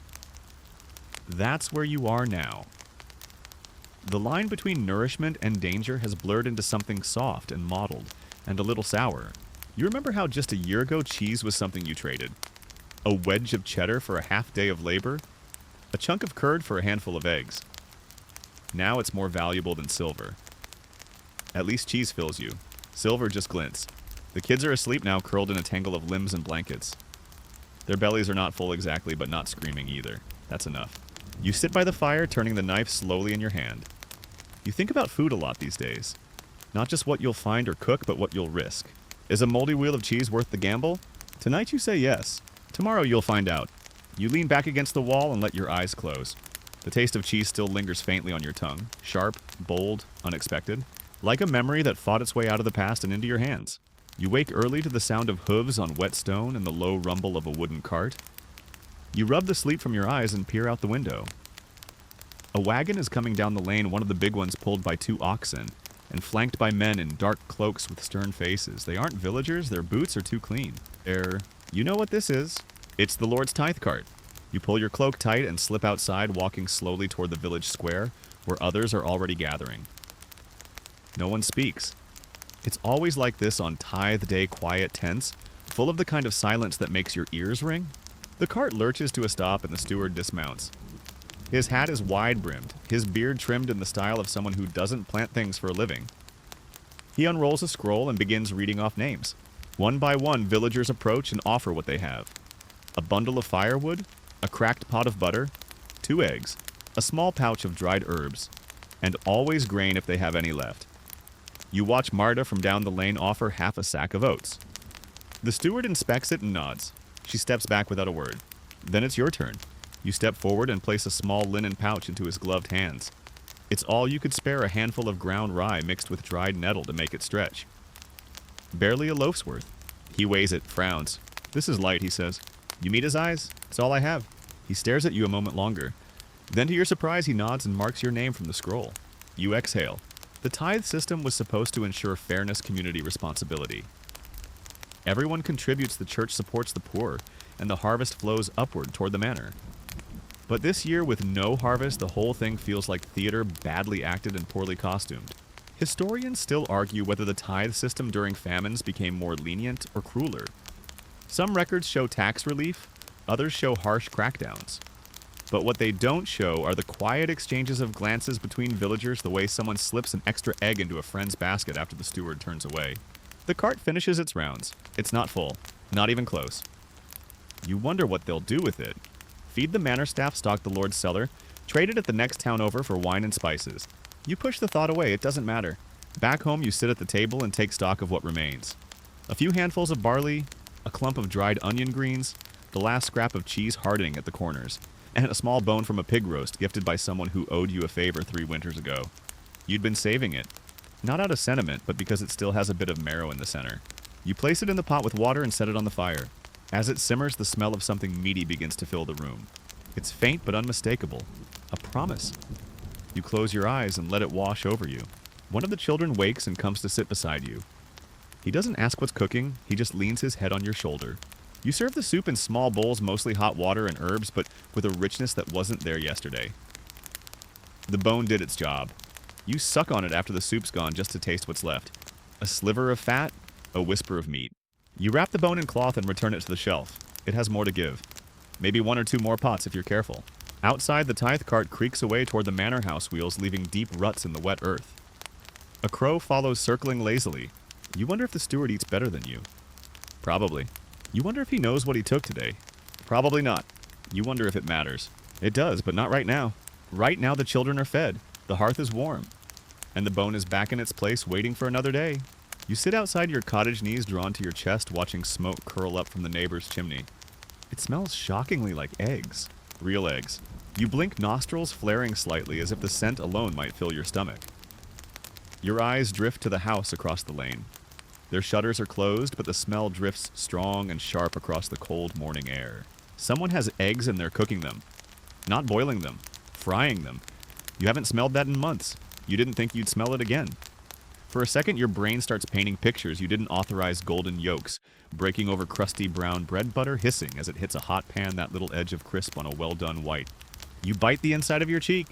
That's where you are now. The line between nourishment and danger has blurred into something soft and mottled, and a little sour. You remember how just a year ago cheese was something you traded? A wedge of cheddar for a half day of labor? A chunk of curd for a handful of eggs? Now it's more valuable than silver. At least cheese fills you. Silver just glints. The kids are asleep now, curled in a tangle of limbs and blankets. Their bellies are not full exactly, but not screaming either. That's enough. You sit by the fire, turning the knife slowly in your hand. You think about food a lot these days. Not just what you'll find or cook, but what you'll risk. Is a moldy wheel of cheese worth the gamble? Tonight you say yes. Tomorrow you'll find out. You lean back against the wall and let your eyes close. The taste of cheese still lingers faintly on your tongue. Sharp, bold, unexpected. Like a memory that fought its way out of the past and into your hands. You wake early to the sound of hooves on wet stone and the low rumble of a wooden cart. You rub the sleep from your eyes and peer out the window. A wagon is coming down the lane, one of the big ones pulled by 2 oxen, and flanked by men in dark cloaks with stern faces. They aren't villagers, their boots are too clean. You know what this is. It's the Lord's tithe cart. You pull your cloak tight and slip outside, walking slowly toward the village square, where others are already gathering. No one speaks. It's always like this on tithe day quiet tents, full of the kind of silence that makes your ears ring. The cart lurches to a stop and the steward dismounts. His hat is wide-brimmed, his beard trimmed in the style of someone who doesn't plant things for a living. He unrolls a scroll and begins reading off names. One by one, villagers approach and offer what they have. A bundle of firewood, a cracked pot of butter, 2 eggs, a small pouch of dried herbs, and always grain if they have any left. You watch Marta from down the lane offer half a sack of oats. The steward inspects it and nods. She steps back without a word. Then it's your turn. You step forward and place a small linen pouch into his gloved hands. It's all you could spare, a handful of ground rye mixed with dried nettle to make it stretch. Barely a loaf's worth. He weighs it, frowns. This is light, he says. You meet his eyes? It's all I have. He stares at you a moment longer. Then to your surprise, he nods and marks your name from the scroll. You exhale. The tithe system was supposed to ensure fairness, community responsibility. Everyone contributes, the church supports the poor, and the harvest flows upward toward the manor. But this year, with no harvest, the whole thing feels like theater, badly acted and poorly costumed. Historians still argue whether the tithe system during famines became more lenient or crueler. Some records show tax relief, others show harsh crackdowns. But what they don't show are the quiet exchanges of glances between villagers, the way someone slips an extra egg into a friend's basket after the steward turns away. The cart finishes its rounds. It's not full, not even close. You wonder what they'll do with it. Feed the manor staff, stock the Lord's cellar, trade it at the next town over for wine and spices. You push the thought away, it doesn't matter. Back home, you sit at the table and take stock of what remains. A few handfuls of barley, a clump of dried onion greens, the last scrap of cheese hardening at the corners, and a small bone from a pig roast gifted by someone who owed you a favor 3 winters ago. You'd been saving it. Not out of sentiment, but because it still has a bit of marrow in the center. You place it in the pot with water and set it on the fire. As it simmers, the smell of something meaty begins to fill the room. It's faint but unmistakable. A promise. You close your eyes and let it wash over you. One of the children wakes and comes to sit beside you. He doesn't ask what's cooking, he just leans his head on your shoulder. You serve the soup in small bowls, mostly hot water and herbs, but with a richness that wasn't there yesterday. The bone did its job. You suck on it after the soup's gone just to taste what's left. A sliver of fat, a whisper of meat. You wrap the bone in cloth and return it to the shelf. It has more to give. Maybe 1 or 2 more pots if you're careful. Outside, the tithe cart creaks away toward the manor house wheels, leaving deep ruts in the wet earth. A crow follows, circling lazily. You wonder if the steward eats better than you. Probably. You wonder if he knows what he took today. Probably not. You wonder if it matters. It does, but not right now. Right now the children are fed. The hearth is warm. And the bone is back in its place, waiting for another day. You sit outside your cottage, knees drawn to your chest, watching smoke curl up from the neighbor's chimney. It smells shockingly like eggs. Real eggs. You blink, nostrils flaring slightly as if the scent alone might fill your stomach. Your eyes drift to the house across the lane. Their shutters are closed, but the smell drifts strong and sharp across the cold morning air. Someone has eggs and they're cooking them. Not boiling them, frying them. You haven't smelled that in months. You didn't think you'd smell it again. For a second, your brain starts painting pictures you didn't authorize: golden yolks, breaking over crusty brown bread butter, hissing as it hits a hot pan, that little edge of crisp on a well-done white. You bite the inside of your cheek.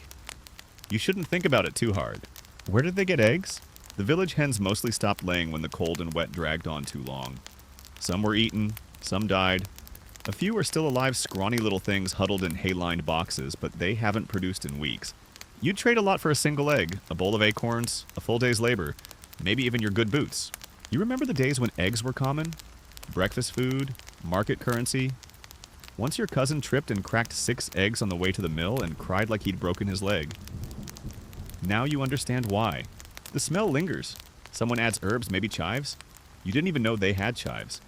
You shouldn't think about it too hard. Where did they get eggs? The village hens mostly stopped laying when the cold and wet dragged on too long. Some were eaten, some died. A few are still alive, scrawny little things huddled in hay-lined boxes, but they haven't produced in weeks. You'd trade a lot for a single egg, a bowl of acorns, a full day's labor, maybe even your good boots. You remember the days when eggs were common? Breakfast food, market currency. Once your cousin tripped and cracked 6 eggs on the way to the mill and cried like he'd broken his leg. Now you understand why. The smell lingers. Someone adds herbs, maybe chives. You didn't even know they had chives.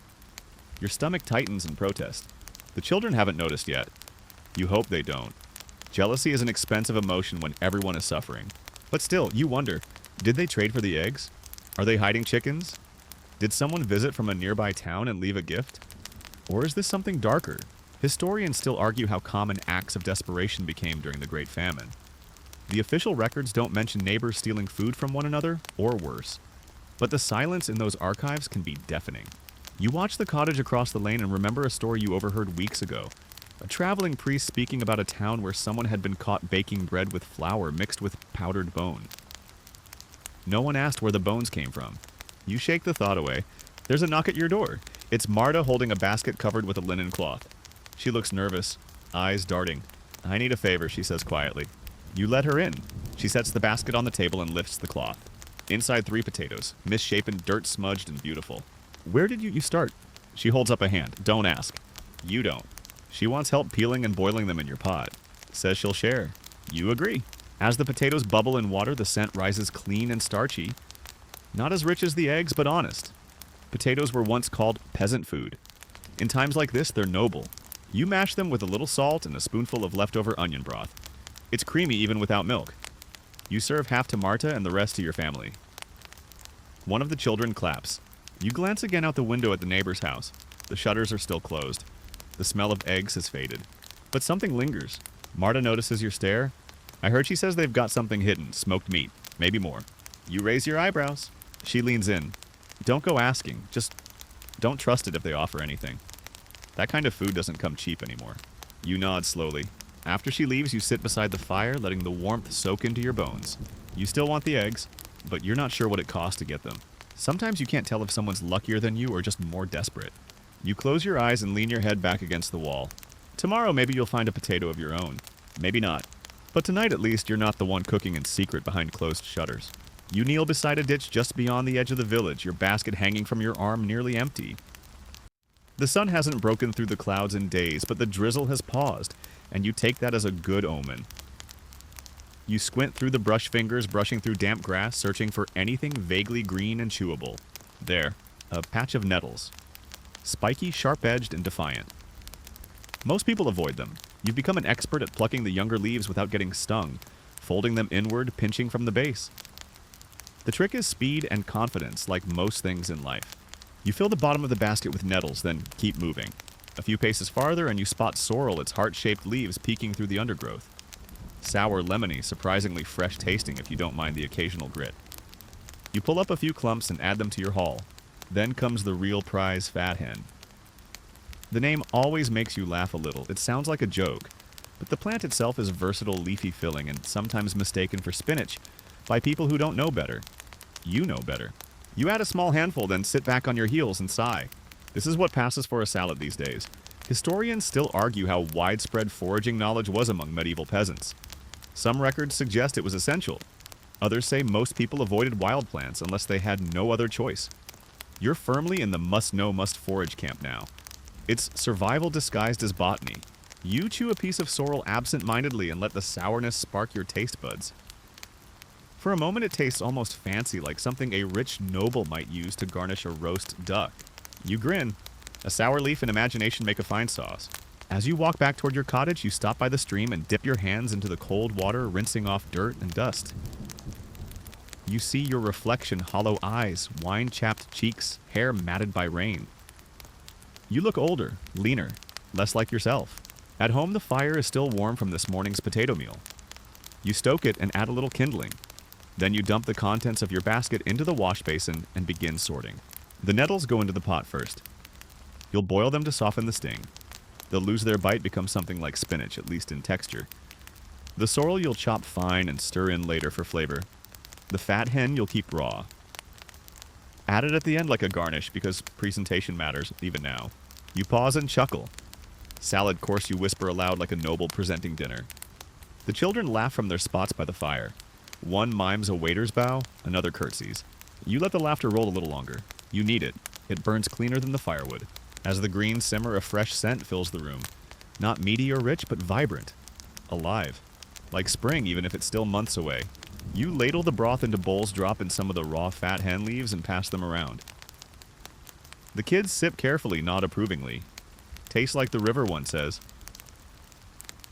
Your stomach tightens in protest. The children haven't noticed yet. You hope they don't. Jealousy is an expensive emotion when everyone is suffering. But still, you wonder, did they trade for the eggs? Are they hiding chickens? Did someone visit from a nearby town and leave a gift? Or is this something darker? Historians still argue how common acts of desperation became during the Great Famine. The official records don't mention neighbors stealing food from one another, or worse. But the silence in those archives can be deafening. You watch the cottage across the lane and remember a story you overheard weeks ago. A traveling priest speaking about a town where someone had been caught baking bread with flour mixed with powdered bone. No one asked where the bones came from. You shake the thought away. There's a knock at your door. It's Marta holding a basket covered with a linen cloth. She looks nervous, eyes darting. "I need a favor," she says quietly. You let her in. She sets the basket on the table and lifts the cloth. Inside 3 potatoes, misshapen, dirt-smudged, and beautiful. "Where did you start?" She holds up a hand. "Don't ask." You don't. She wants help peeling and boiling them in your pot. Says she'll share. You agree. As the potatoes bubble in water, the scent rises clean and starchy. Not as rich as the eggs, but honest. Potatoes were once called peasant food. In times like this, they're noble. You mash them with a little salt and a spoonful of leftover onion broth. It's creamy even without milk. You serve half to Marta and the rest to your family. One of the children claps. You glance again out the window at the neighbor's house. The shutters are still closed. The smell of eggs has faded. But something lingers. Marta notices your stare. I heard she says they've got something hidden, smoked meat, maybe more. You raise your eyebrows. She leans in. Don't go asking. Just don't trust it if they offer anything. That kind of food doesn't come cheap anymore. You nod slowly. After she leaves, you sit beside the fire, letting the warmth soak into your bones. You still want the eggs, but you're not sure what it costs to get them. Sometimes you can't tell if someone's luckier than you or just more desperate. You close your eyes and lean your head back against the wall. Tomorrow, maybe you'll find a potato of your own. Maybe not. But tonight, at least, you're not the one cooking in secret behind closed shutters. You kneel beside a ditch just beyond the edge of the village, your basket hanging from your arm nearly empty. The sun hasn't broken through the clouds in days, but the drizzle has paused, and you take that as a good omen. You squint through the brush fingers, brushing through damp grass, searching for anything vaguely green and chewable. There, a patch of nettles. Spiky, sharp-edged, and defiant. Most people avoid them. You've become an expert at plucking the younger leaves without getting stung, folding them inward, pinching from the base. The trick is speed and confidence, like most things in life. You fill the bottom of the basket with nettles, then keep moving. A few paces farther and you spot sorrel, its heart-shaped leaves peeking through the undergrowth. Sour, lemony, surprisingly fresh tasting if you don't mind the occasional grit. You pull up a few clumps and add them to your haul. Then comes the real prize, fat hen. The name always makes you laugh a little. It sounds like a joke, but the plant itself is versatile, leafy filling and sometimes mistaken for spinach by people who don't know better. You know better. You add a small handful, then sit back on your heels and sigh. This is what passes for a salad these days. Historians still argue how widespread foraging knowledge was among medieval peasants. Some records suggest it was essential. Others say most people avoided wild plants unless they had no other choice. You're firmly in the must-know, must-forage camp now. It's survival disguised as botany. You chew a piece of sorrel absent-mindedly and let the sourness spark your taste buds. For a moment it tastes almost fancy, like something a rich noble might use to garnish a roast duck. You grin. A sour leaf and imagination make a fine sauce. As you walk back toward your cottage, you stop by the stream and dip your hands into the cold water, rinsing off dirt and dust. You see your reflection, hollow eyes, wine-chapped cheeks, hair matted by rain. You look older, leaner, less like yourself. At home, the fire is still warm from this morning's potato meal. You stoke it and add a little kindling. Then you dump the contents of your basket into the wash basin and begin sorting. The nettles go into the pot first. You'll boil them to soften the sting. They'll lose their bite, become something like spinach, at least in texture. The sorrel you'll chop fine and stir in later for flavor. The fat hen you'll keep raw. Add it at the end like a garnish because presentation matters even now. You pause and chuckle. Salad course you whisper aloud like a noble presenting dinner. The children laugh from their spots by the fire. One mimes a waiter's bow, another curtsies. You let the laughter roll a little longer. You need it. It burns cleaner than the firewood. As the greens simmer, a fresh scent fills the room. Not meaty or rich, but vibrant. Alive. Like spring, even if it's still months away. You ladle the broth into bowls, drop in some of the raw fat hen leaves, and pass them around. The kids sip carefully, nod approvingly. Tastes like the river, one says.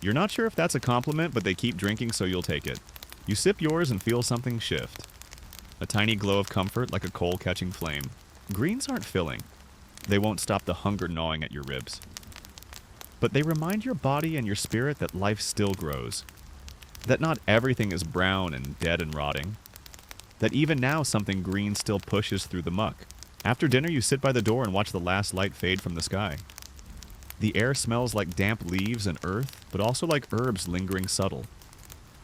You're not sure if that's a compliment, but they keep drinking, so you'll take it. You sip yours and feel something shift. A tiny glow of comfort, like a coal-catching flame. Greens aren't filling. They won't stop the hunger gnawing at your ribs. But they remind your body and your spirit that life still grows. That not everything is brown and dead and rotting. That even now something green still pushes through the muck. After dinner, you sit by the door and watch the last light fade from the sky. The air smells like damp leaves and earth, but also like herbs lingering subtle.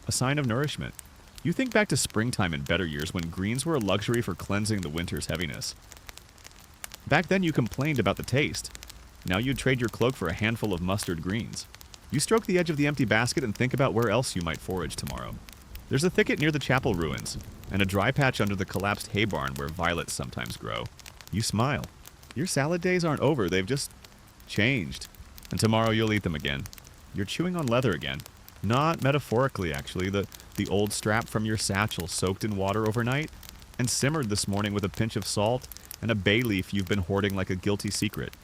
A sign of nourishment. You think back to springtime in better years when greens were a luxury for cleansing the winter's heaviness. Back then you complained about the taste. Now you'd trade your cloak for a handful of mustard greens. You stroke the edge of the empty basket and think about where else you might forage tomorrow. There's a thicket near the chapel ruins, and a dry patch under the collapsed hay barn where violets sometimes grow. You smile. Your salad days aren't over, they've just changed. And tomorrow you'll eat them again. You're chewing on leather again. Not metaphorically, actually. The old strap from your satchel soaked in water overnight and simmered this morning with a pinch of salt and a bay leaf you've been hoarding like a guilty secret.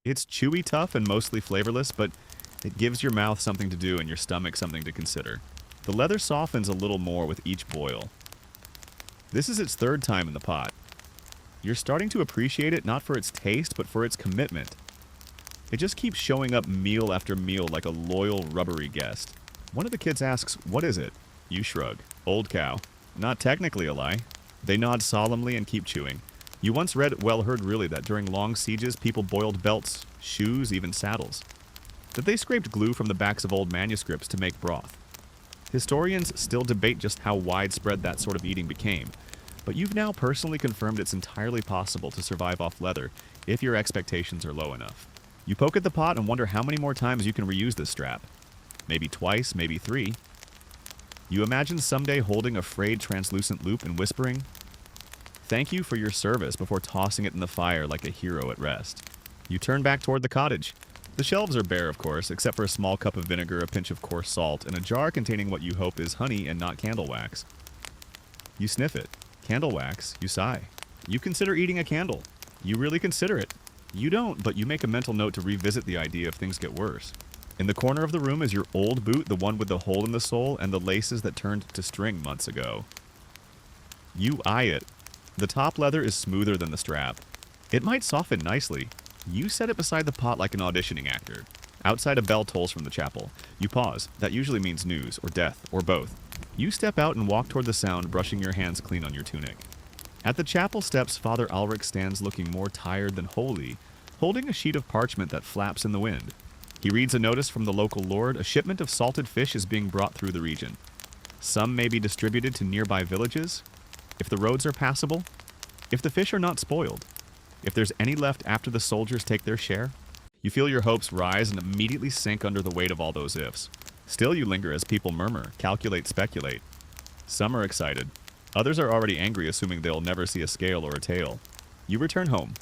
It's chewy tough and mostly flavorless, but it gives your mouth something to do and your stomach something to consider. The leather softens a little more with each boil. This is its third time in the pot. You're starting to appreciate it not for its taste, but for its commitment. It just keeps showing up meal after meal like a loyal, rubbery guest. One of the kids asks, "What is it?" You shrug. "Old cow." Not technically a lie. They nod solemnly and keep chewing. You once read, well heard really, that during long sieges people boiled belts, shoes, even saddles. That they scraped glue from the backs of old manuscripts to make broth. Historians still debate just how widespread that sort of eating became, but you've now personally confirmed it's entirely possible to survive off leather if your expectations are low enough. You poke at the pot and wonder how many more times you can reuse this strap. Maybe twice, maybe 3. You imagine someday holding a frayed translucent loop and whispering, "Thank you for your service," before tossing it in the fire like a hero at rest. You turn back toward the cottage. The shelves are bare, of course, except for a small cup of vinegar, a pinch of coarse salt, and a jar containing what you hope is honey and not candle wax. You sniff it. Candle wax. You sigh. You consider eating a candle. You really consider it. You don't, but you make a mental note to revisit the idea if things get worse. In the corner of the room is your old boot, the one with the hole in the sole and the laces that turned to string months ago. You eye it. The top leather is smoother than the strap. It might soften nicely. You set it beside the pot like an auditioning actor. Outside, a bell tolls from the chapel. You pause. That usually means news, or death, or both. You step out and walk toward the sound, brushing your hands clean on your tunic. At the chapel steps, Father Ulrich stands looking more tired than holy, holding a sheet of parchment that flaps in the wind. He reads a notice from the local lord. A shipment of salted fish is being brought through the region. Some may be distributed to nearby villages, if the roads are passable, if the fish are not spoiled, if there's any left after the soldiers take their share. You feel your hopes rise and immediately sink under the weight of all those ifs. Still you linger as people murmur, calculate, speculate. Some are excited. Others are already angry, assuming they'll never see a scale or a tail. You return home.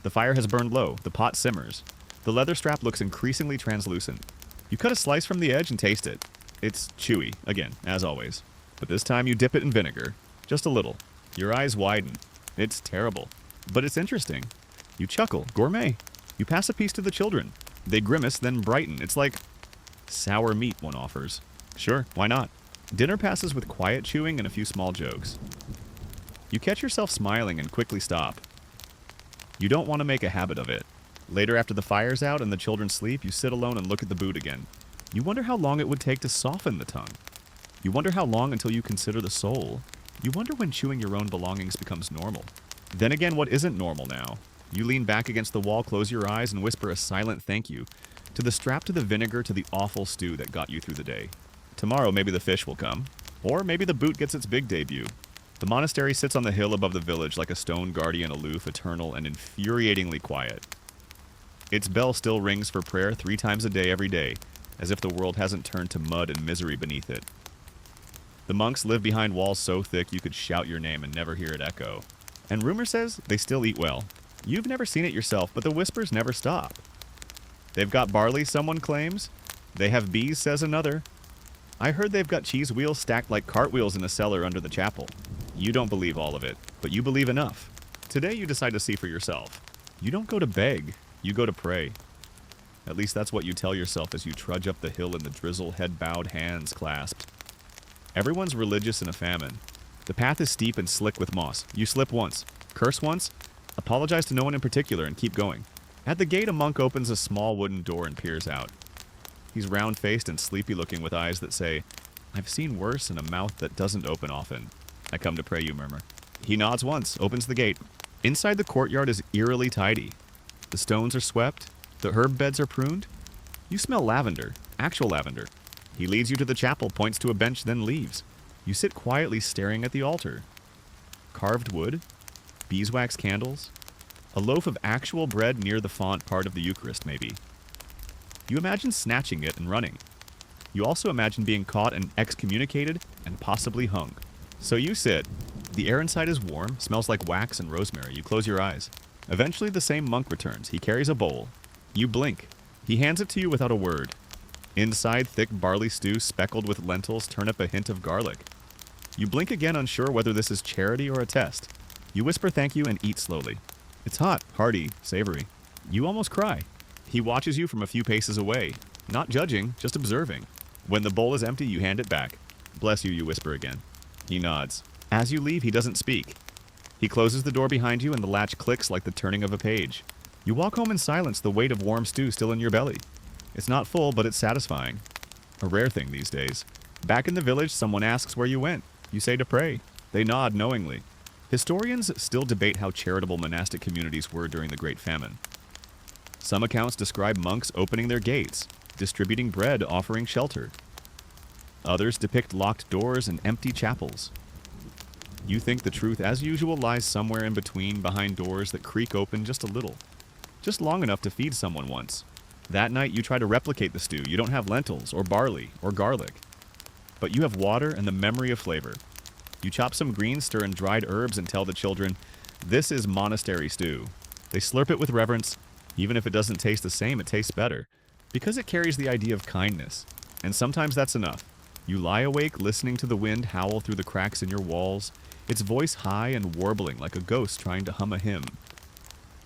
The fire has burned low. The pot simmers. The leather strap looks increasingly translucent. You cut a slice from the edge and taste it. It's chewy, again, as always. But this time you dip it in vinegar. Just a little. Your eyes widen. It's terrible. But it's interesting. You chuckle. Gourmet. You pass a piece to the children. They grimace, then brighten. It's like sour meat, one offers. Sure, why not? Dinner passes with quiet chewing and a few small jokes. You catch yourself smiling and quickly stop. You don't want to make a habit of it. Later, after the fire's out and the children sleep, you sit alone and look at the boot again. You wonder how long it would take to soften the tongue. You wonder how long until you consider the soul. You wonder when chewing your own belongings becomes normal. Then again, what isn't normal now? You lean back against the wall, close your eyes, and whisper a silent thank you to the strap, to the vinegar, to the awful stew that got you through the day. Tomorrow, maybe the fish will come. Or maybe the boot gets its big debut. The monastery sits on the hill above the village like a stone guardian, aloof, eternal, and infuriatingly quiet. Its bell still rings for prayer 3 times a day every day, as if the world hasn't turned to mud and misery beneath it. The monks live behind walls so thick you could shout your name and never hear it echo. And rumor says they still eat well. You've never seen it yourself, but the whispers never stop. They've got barley, someone claims. They have bees, says another. I heard they've got cheese wheels stacked like cartwheels in a cellar under the chapel. You don't believe all of it, but you believe enough. Today you decide to see for yourself. You don't go to beg, you go to pray. At least that's what you tell yourself as you trudge up the hill in the drizzle, head bowed, hands clasped. Everyone's religious in a famine. The path is steep and slick with moss. You slip once, curse once, apologize to no one in particular, and keep going. At the gate, a monk opens a small wooden door and peers out. He's round-faced and sleepy-looking with eyes that say, "I've seen worse," and a mouth that doesn't open often. "I come to pray," you murmur. He nods once, opens the gate. Inside, the courtyard is eerily tidy. The stones are swept. The herb beds are pruned. You smell lavender, actual lavender. He leads you to the chapel, points to a bench, then leaves. You sit quietly staring at the altar. Carved wood, beeswax candles, a loaf of actual bread near the font part of the Eucharist, maybe. You imagine snatching it and running. You also imagine being caught and excommunicated and possibly hung. So you sit. The air inside is warm, smells like wax and rosemary. You close your eyes. Eventually, the same monk returns. He carries a bowl. You blink. He hands it to you without a word. Inside, thick barley stew speckled with lentils, turnip, a hint of garlic. You blink again, unsure whether this is charity or a test. You whisper thank you and eat slowly. It's hot, hearty, savory. You almost cry. He watches you from a few paces away, not judging, just observing. When the bowl is empty, you hand it back. "Bless you," you whisper again. He nods. As you leave, he doesn't speak. He closes the door behind you and the latch clicks like the turning of a page. You walk home in silence, the weight of warm stew still in your belly. It's not full, but it's satisfying. A rare thing these days. Back in the village, someone asks where you went. You say to pray. They nod knowingly. Historians still debate how charitable monastic communities were during the Great Famine. Some accounts describe monks opening their gates, distributing bread, offering shelter. Others depict locked doors and empty chapels. You think the truth, as usual, lies somewhere in between, behind doors that creak open just a little. Just long enough to feed someone once. That night, you try to replicate the stew. You don't have lentils, or barley, or garlic. But you have water and the memory of flavor. You chop some greens, stir in dried herbs, and tell the children, "This is monastery stew." They slurp it with reverence. Even if it doesn't taste the same, it tastes better. Because it carries the idea of kindness. And sometimes that's enough. You lie awake, listening to the wind howl through the cracks in your walls, its voice high and warbling like a ghost trying to hum a hymn.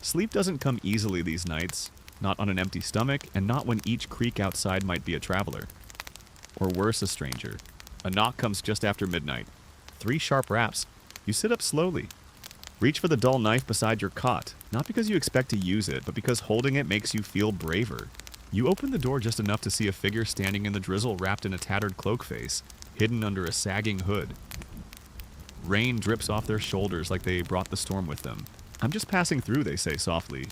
Sleep doesn't come easily these nights, not on an empty stomach, and not when each creak outside might be a traveler. Or worse, a stranger. A knock comes just after midnight. 3 sharp raps. You sit up slowly. Reach for the dull knife beside your cot, not because you expect to use it, but because holding it makes you feel braver. You open the door just enough to see a figure standing in the drizzle wrapped in a tattered cloak face, hidden under a sagging hood. Rain drips off their shoulders like they brought the storm with them. "I'm just passing through," they say softly.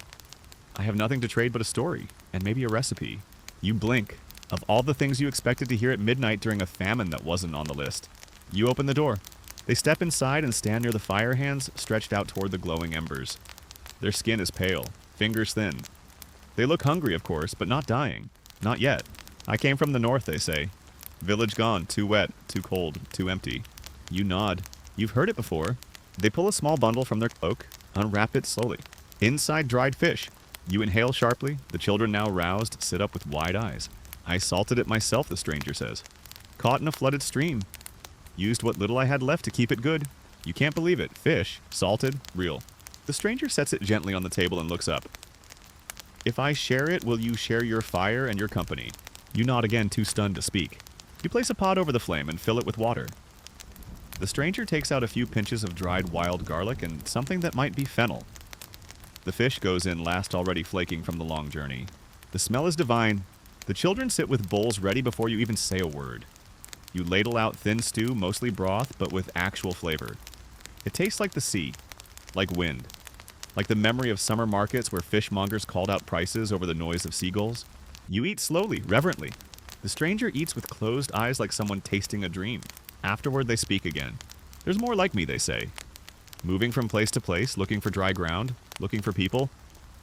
"I have nothing to trade but a story, and maybe a recipe." You blink. Of all the things you expected to hear at midnight during a famine that wasn't on the list. You open the door. They step inside and stand near the fire, hands stretched out toward the glowing embers. Their skin is pale, fingers thin. They look hungry, of course, but not dying. Not yet. "I came from the north," they say. "Village gone, too wet, too cold, too empty." You nod. You've heard it before. They pull a small bundle from their cloak, unwrap it slowly. Inside, dried fish. You inhale sharply. The children, now roused, sit up with wide eyes. "I salted it myself," the stranger says. "Caught in a flooded stream. Used what little I had left to keep it good." You can't believe it. Fish, salted, real. The stranger sets it gently on the table and looks up. "If I share it, will you share your fire and your company?" You nod again, too stunned to speak. You place a pot over the flame and fill it with water. The stranger takes out a few pinches of dried wild garlic and something that might be fennel. The fish goes in last, already flaking from the long journey. The smell is divine. The children sit with bowls ready before you even say a word. You ladle out thin stew, mostly broth, but with actual flavor. It tastes like the sea, like wind, like the memory of summer markets where fishmongers called out prices over the noise of seagulls. You eat slowly, reverently. The stranger eats with closed eyes like someone tasting a dream. Afterward, they speak again. There's more like me, they say. Moving from place to place, looking for dry ground, looking for people.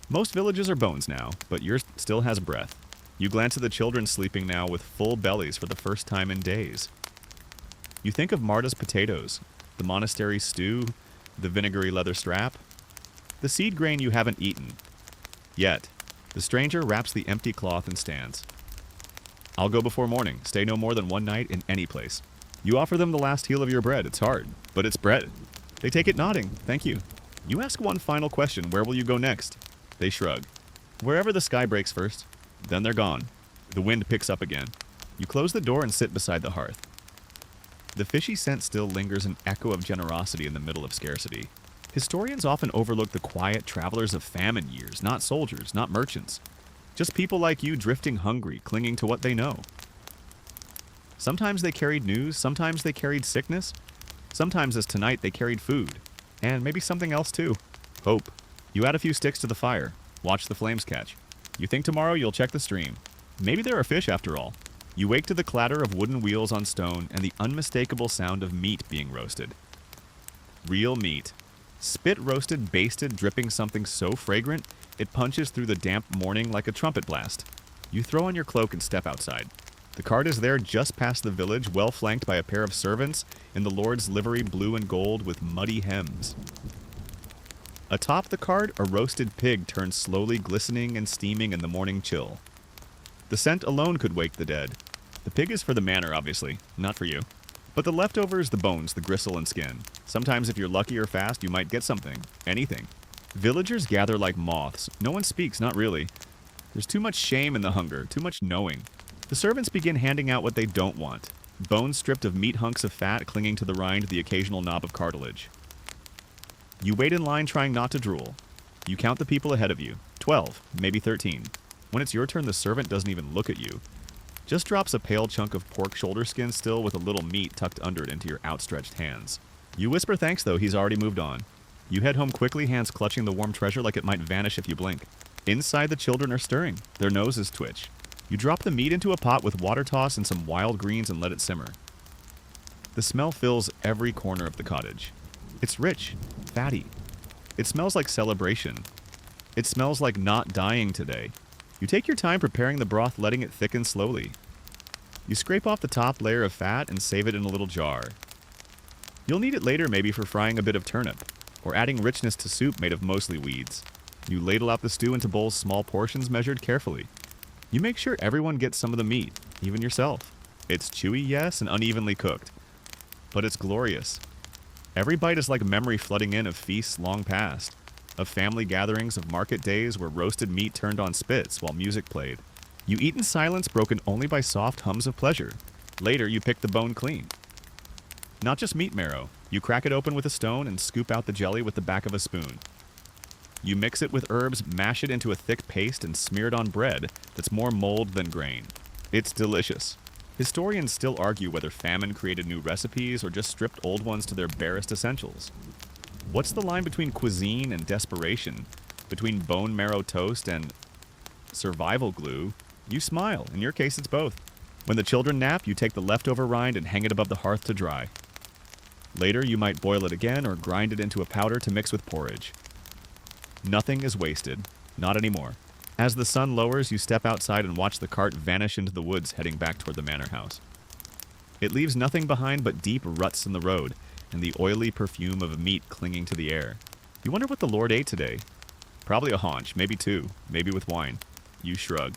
Most villages are bones now, but yours still has breath. You glance at the children sleeping now with full bellies for the first time in days. You think of Marta's potatoes, the monastery stew, the vinegary leather strap, the seed grain you haven't eaten. Yet, the stranger wraps the empty cloth and stands. I'll go before morning, stay no more than one night in any place. You offer them the last heel of your bread. It's hard, but it's bread. They take it nodding. Thank you. You ask one final question. Where will you go next? They shrug. Wherever the sky breaks first. Then they're gone. The wind picks up again. You close the door and sit beside the hearth. The fishy scent still lingers, an echo of generosity in the middle of scarcity. Historians often overlook the quiet travelers of famine years, not soldiers, not merchants. Just people like you drifting hungry, clinging to what they know. Sometimes they carried news, sometimes they carried sickness. Sometimes, as tonight, they carried food. And maybe something else too. Hope. You add a few sticks to the fire. Watch the flames catch. You think tomorrow you'll check the stream. Maybe there are fish after all. You wake to the clatter of wooden wheels on stone and the unmistakable sound of meat being roasted. Real meat. Spit roasted, basted, dripping something so fragrant, it punches through the damp morning like a trumpet blast. You throw on your cloak and step outside. The cart is there just past the village, well flanked by a pair of servants in the Lord's livery blue and gold with muddy hems. Atop the cart, a roasted pig turns slowly glistening and steaming in the morning chill. The scent alone could wake the dead. The pig is for the manor, obviously, not for you. But the leftovers, the bones, the gristle and skin. Sometimes if you're lucky or fast, you might get something. Anything. Villagers gather like moths. No one speaks, not really. There's too much shame in the hunger, too much knowing. The servants begin handing out what they don't want. Bones stripped of meat hunks of fat clinging to the rind, the occasional knob of cartilage. You wait in line trying not to drool. You count the people ahead of you. 12, maybe 13. When it's your turn, the servant doesn't even look at you. Just drops a pale chunk of pork shoulder skin still with a little meat tucked under it into your outstretched hands. You whisper thanks though, he's already moved on. You head home quickly, hands clutching the warm treasure like it might vanish if you blink. Inside, the children are stirring. Their noses twitch. You drop the meat into a pot with water toss and some wild greens and let it simmer. The smell fills every corner of the cottage. It's rich, fatty. It smells like celebration. It smells like not dying today. You take your time preparing the broth, letting it thicken slowly. You scrape off the top layer of fat and save it in a little jar. You'll need it later maybe for frying a bit of turnip, or adding richness to soup made of mostly weeds. You ladle out the stew into bowls, small portions measured carefully. You make sure everyone gets some of the meat, even yourself. It's chewy, yes, and unevenly cooked. But it's glorious. Every bite is like memory flooding in of feasts long past, of family gatherings, of market days where roasted meat turned on spits while music played. You eat in silence broken only by soft hums of pleasure. Later, you pick the bone clean. Not just meat marrow. You crack it open with a stone and scoop out the jelly with the back of a spoon. You mix it with herbs, mash it into a thick paste, and smear it on bread that's more mold than grain. It's delicious. Historians still argue whether famine created new recipes or just stripped old ones to their barest essentials. What's the line between cuisine and desperation? Between bone marrow toast and survival glue? You smile. In your case, it's both. When the children nap, you take the leftover rind and hang it above the hearth to dry. Later, you might boil it again or grind it into a powder to mix with porridge. Nothing is wasted. Not anymore. As the sun lowers, you step outside and watch the cart vanish into the woods heading back toward the manor house. It leaves nothing behind but deep ruts in the road and the oily perfume of meat clinging to the air. You wonder what the Lord ate today. Probably a haunch, maybe two, maybe with wine. You shrug.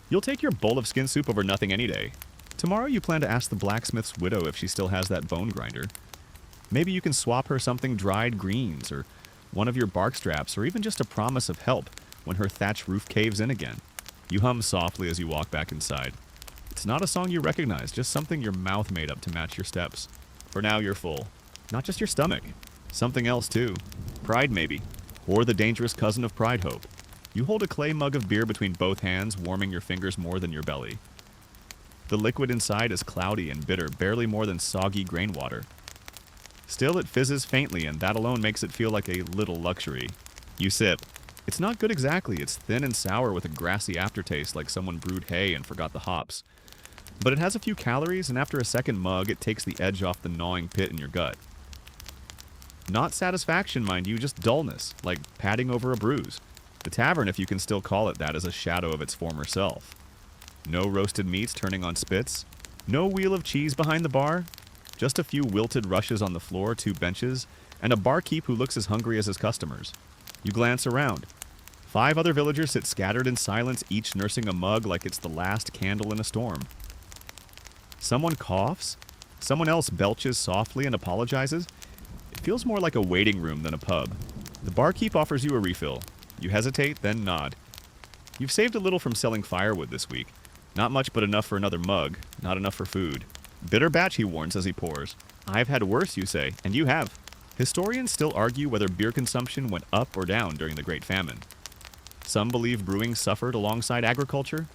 You'll take your bowl of skin soup over nothing any day. Tomorrow you plan to ask the blacksmith's widow if she still has that bone grinder. Maybe you can swap her something dried greens or one of your bark straps or even just a promise of help when her thatch roof caves in again. You hum softly as you walk back inside. It's not a song you recognize, just something your mouth made up to match your steps. For now, you're full. Not just your stomach. Something else, too. Pride, maybe. Or the dangerous cousin of pride hope. You hold a clay mug of beer between both hands, warming your fingers more than your belly. The liquid inside is cloudy and bitter, barely more than soggy grain water. Still, it fizzes faintly, and that alone makes it feel like a little luxury. You sip. It's not good exactly. It's thin and sour with a grassy aftertaste like someone brewed hay and forgot the hops. But it has a few calories, and after a second mug, it takes the edge off the gnawing pit in your gut. Not satisfaction, mind you, just dullness, like padding over a bruise. The tavern, if you can still call it that, is a shadow of its former self. No roasted meats turning on spits. No wheel of cheese behind the bar. Just a few wilted rushes on the floor, 2 benches, and a barkeep who looks as hungry as his customers. You glance around. 5 other villagers sit scattered in silence, each nursing a mug like it's the last candle in a storm. Someone coughs. Someone else belches softly and apologizes. It feels more like a waiting room than a pub. The barkeep offers you a refill. You hesitate, then nod. You've saved a little from selling firewood this week. Not much, but enough for another mug. Not enough for food. Bitter batch, he warns as he pours. I've had worse, you say, and you have. Historians still argue whether beer consumption went up or down during the Great Famine. Some believe brewing suffered alongside agriculture.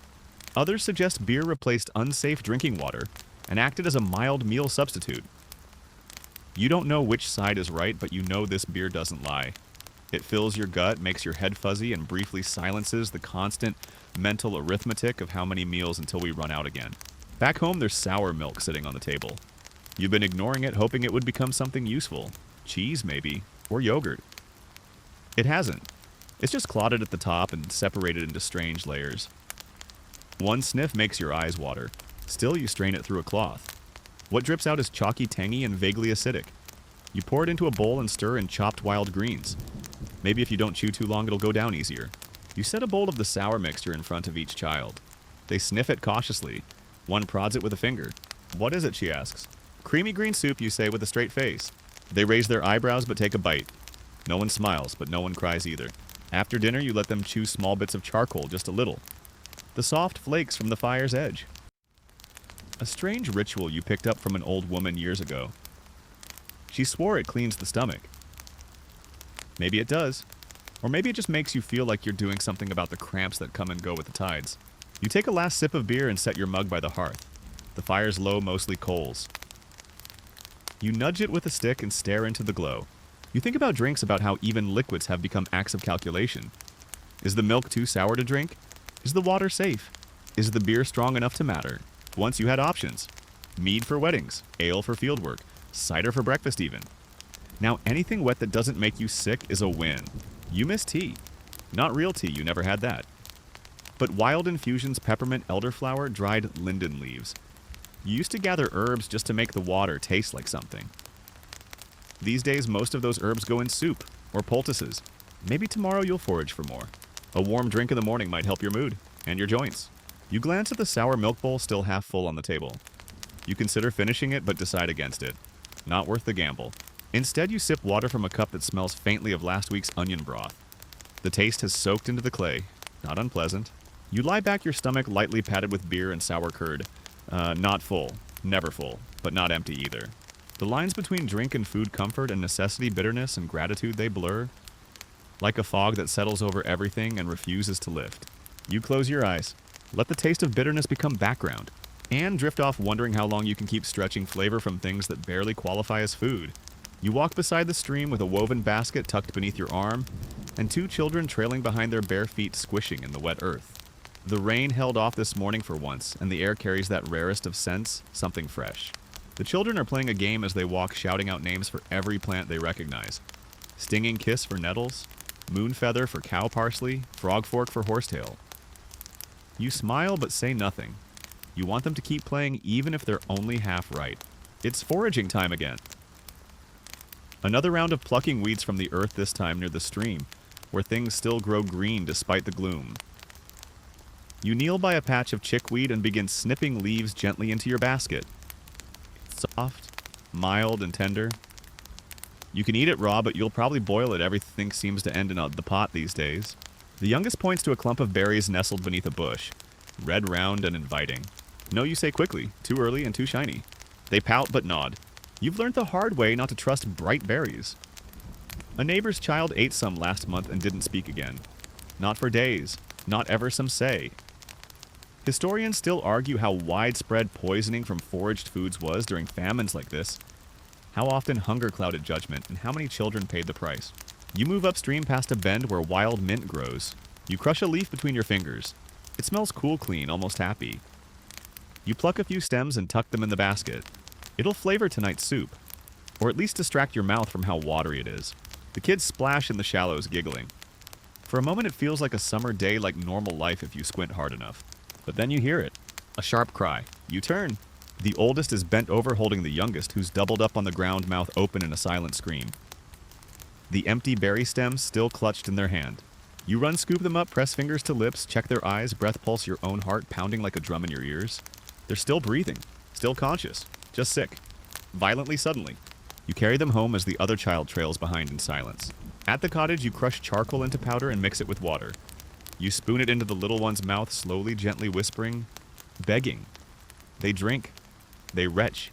Others suggest beer replaced unsafe drinking water and acted as a mild meal substitute. You don't know which side is right, but you know this beer doesn't lie. It fills your gut, makes your head fuzzy, and briefly silences the constant mental arithmetic of how many meals until we run out again. Back home, there's sour milk sitting on the table. You've been ignoring it, hoping it would become something useful. Cheese, maybe, or yogurt. It hasn't. It's just clotted at the top and separated into strange layers. One sniff makes your eyes water. Still, you strain it through a cloth. What drips out is chalky, tangy, and vaguely acidic. You pour it into a bowl and stir in chopped wild greens. Maybe if you don't chew too long, it'll go down easier. You set a bowl of the sour mixture in front of each child. They sniff it cautiously. One prods it with a finger. What is it, she asks. Creamy green soup, you say with a straight face. They raise their eyebrows but take a bite. No one smiles, but no one cries either. After dinner, you let them chew small bits of charcoal, just a little. The soft flakes from the fire's edge. A strange ritual you picked up from an old woman years ago. She swore it cleans the stomach. Maybe it does. Or maybe it just makes you feel like you're doing something about the cramps that come and go with the tides. You take a last sip of beer and set your mug by the hearth. The fire's low, mostly coals. You nudge it with a stick and stare into the glow. You think about drinks, about how even liquids have become acts of calculation. Is the milk too sour to drink? Is the water safe? Is the beer strong enough to matter? Once you had options. Mead for weddings, ale for fieldwork, cider for breakfast even. Now anything wet that doesn't make you sick is a win. You miss tea. Not real tea, you never had that. But wild infusions, peppermint, elderflower, dried linden leaves. You used to gather herbs just to make the water taste like something. These days, most of those herbs go in soup or poultices. Maybe tomorrow you'll forage for more. A warm drink in the morning might help your mood and your joints. You glance at the sour milk bowl still half full on the table. You consider finishing it but decide against it. Not worth the gamble. Instead, you sip water from a cup that smells faintly of last week's onion broth. The taste has soaked into the clay. Not unpleasant. You lie back, your stomach lightly padded with beer and sour curd. Not full. Never full. But not empty either. The lines between drink and food comfort and necessity, bitterness and gratitude, they blur. Like a fog that settles over everything and refuses to lift. You close your eyes. Let the taste of bitterness become background. And drift off wondering how long you can keep stretching flavor from things that barely qualify as food. You walk beside the stream with a woven basket tucked beneath your arm, and 2 children trailing behind their bare feet squishing in the wet earth. The rain held off this morning for once, and the air carries that rarest of scents, something fresh. The children are playing a game as they walk, shouting out names for every plant they recognize. Stinging kiss for nettles, moonfeather for cow parsley, frog fork for horsetail. You smile but say nothing. You want them to keep playing even if they're only half right. It's foraging time again. Another round of plucking weeds from the earth, this time near the stream, where things still grow green despite the gloom. You kneel by a patch of chickweed and begin snipping leaves gently into your basket. It's soft, mild, and tender. You can eat it raw, but you'll probably boil it. Everything seems to end in the pot these days. The youngest points to a clump of berries nestled beneath a bush, red, round, and inviting. No, you say quickly, too early and too shiny. They pout but nod. You've learned the hard way not to trust bright berries. A neighbor's child ate some last month and didn't speak again. Not for days, not ever, some say. Historians still argue how widespread poisoning from foraged foods was during famines like this. How often hunger clouded judgment, and how many children paid the price. You move upstream past a bend where wild mint grows. You crush a leaf between your fingers. It smells cool clean, almost happy. You pluck a few stems and tuck them in the basket. It'll flavor tonight's soup, or at least distract your mouth from how watery it is. The kids splash in the shallows, giggling. For a moment it feels like a summer day, like normal life if you squint hard enough. But then you hear it. A sharp cry. You turn. The oldest is bent over holding the youngest, who's doubled up on the ground, mouth open in a silent scream. The empty berry stems still clutched in their hand. You run, scoop them up, press fingers to lips, check their eyes, breath pulse your own heart pounding like a drum in your ears. They're still breathing, still conscious, just sick. Violently suddenly. You carry them home as the other child trails behind in silence. At the cottage, you crush charcoal into powder and mix it with water. You spoon it into the little one's mouth, slowly, gently whispering, begging. They drink. They retch.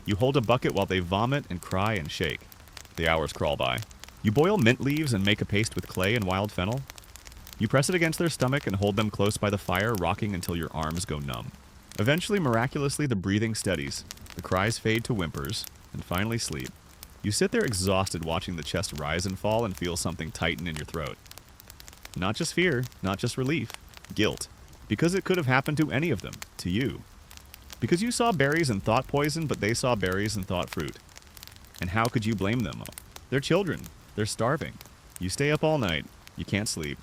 You hold a bucket while they vomit and cry and shake. The hours crawl by. You boil mint leaves and make a paste with clay and wild fennel. You press it against their stomach and hold them close by the fire, rocking until your arms go numb. Eventually, miraculously, the breathing steadies. The cries fade to whimpers, and finally sleep. You sit there exhausted, watching the chest rise and fall and feel something tighten in your throat. Not just fear, not just relief, guilt. Because it could have happened to any of them, to you. Because you saw berries and thought poison, but they saw berries and thought fruit. And how could you blame them? They're children. They're starving. You stay up all night. You can't sleep.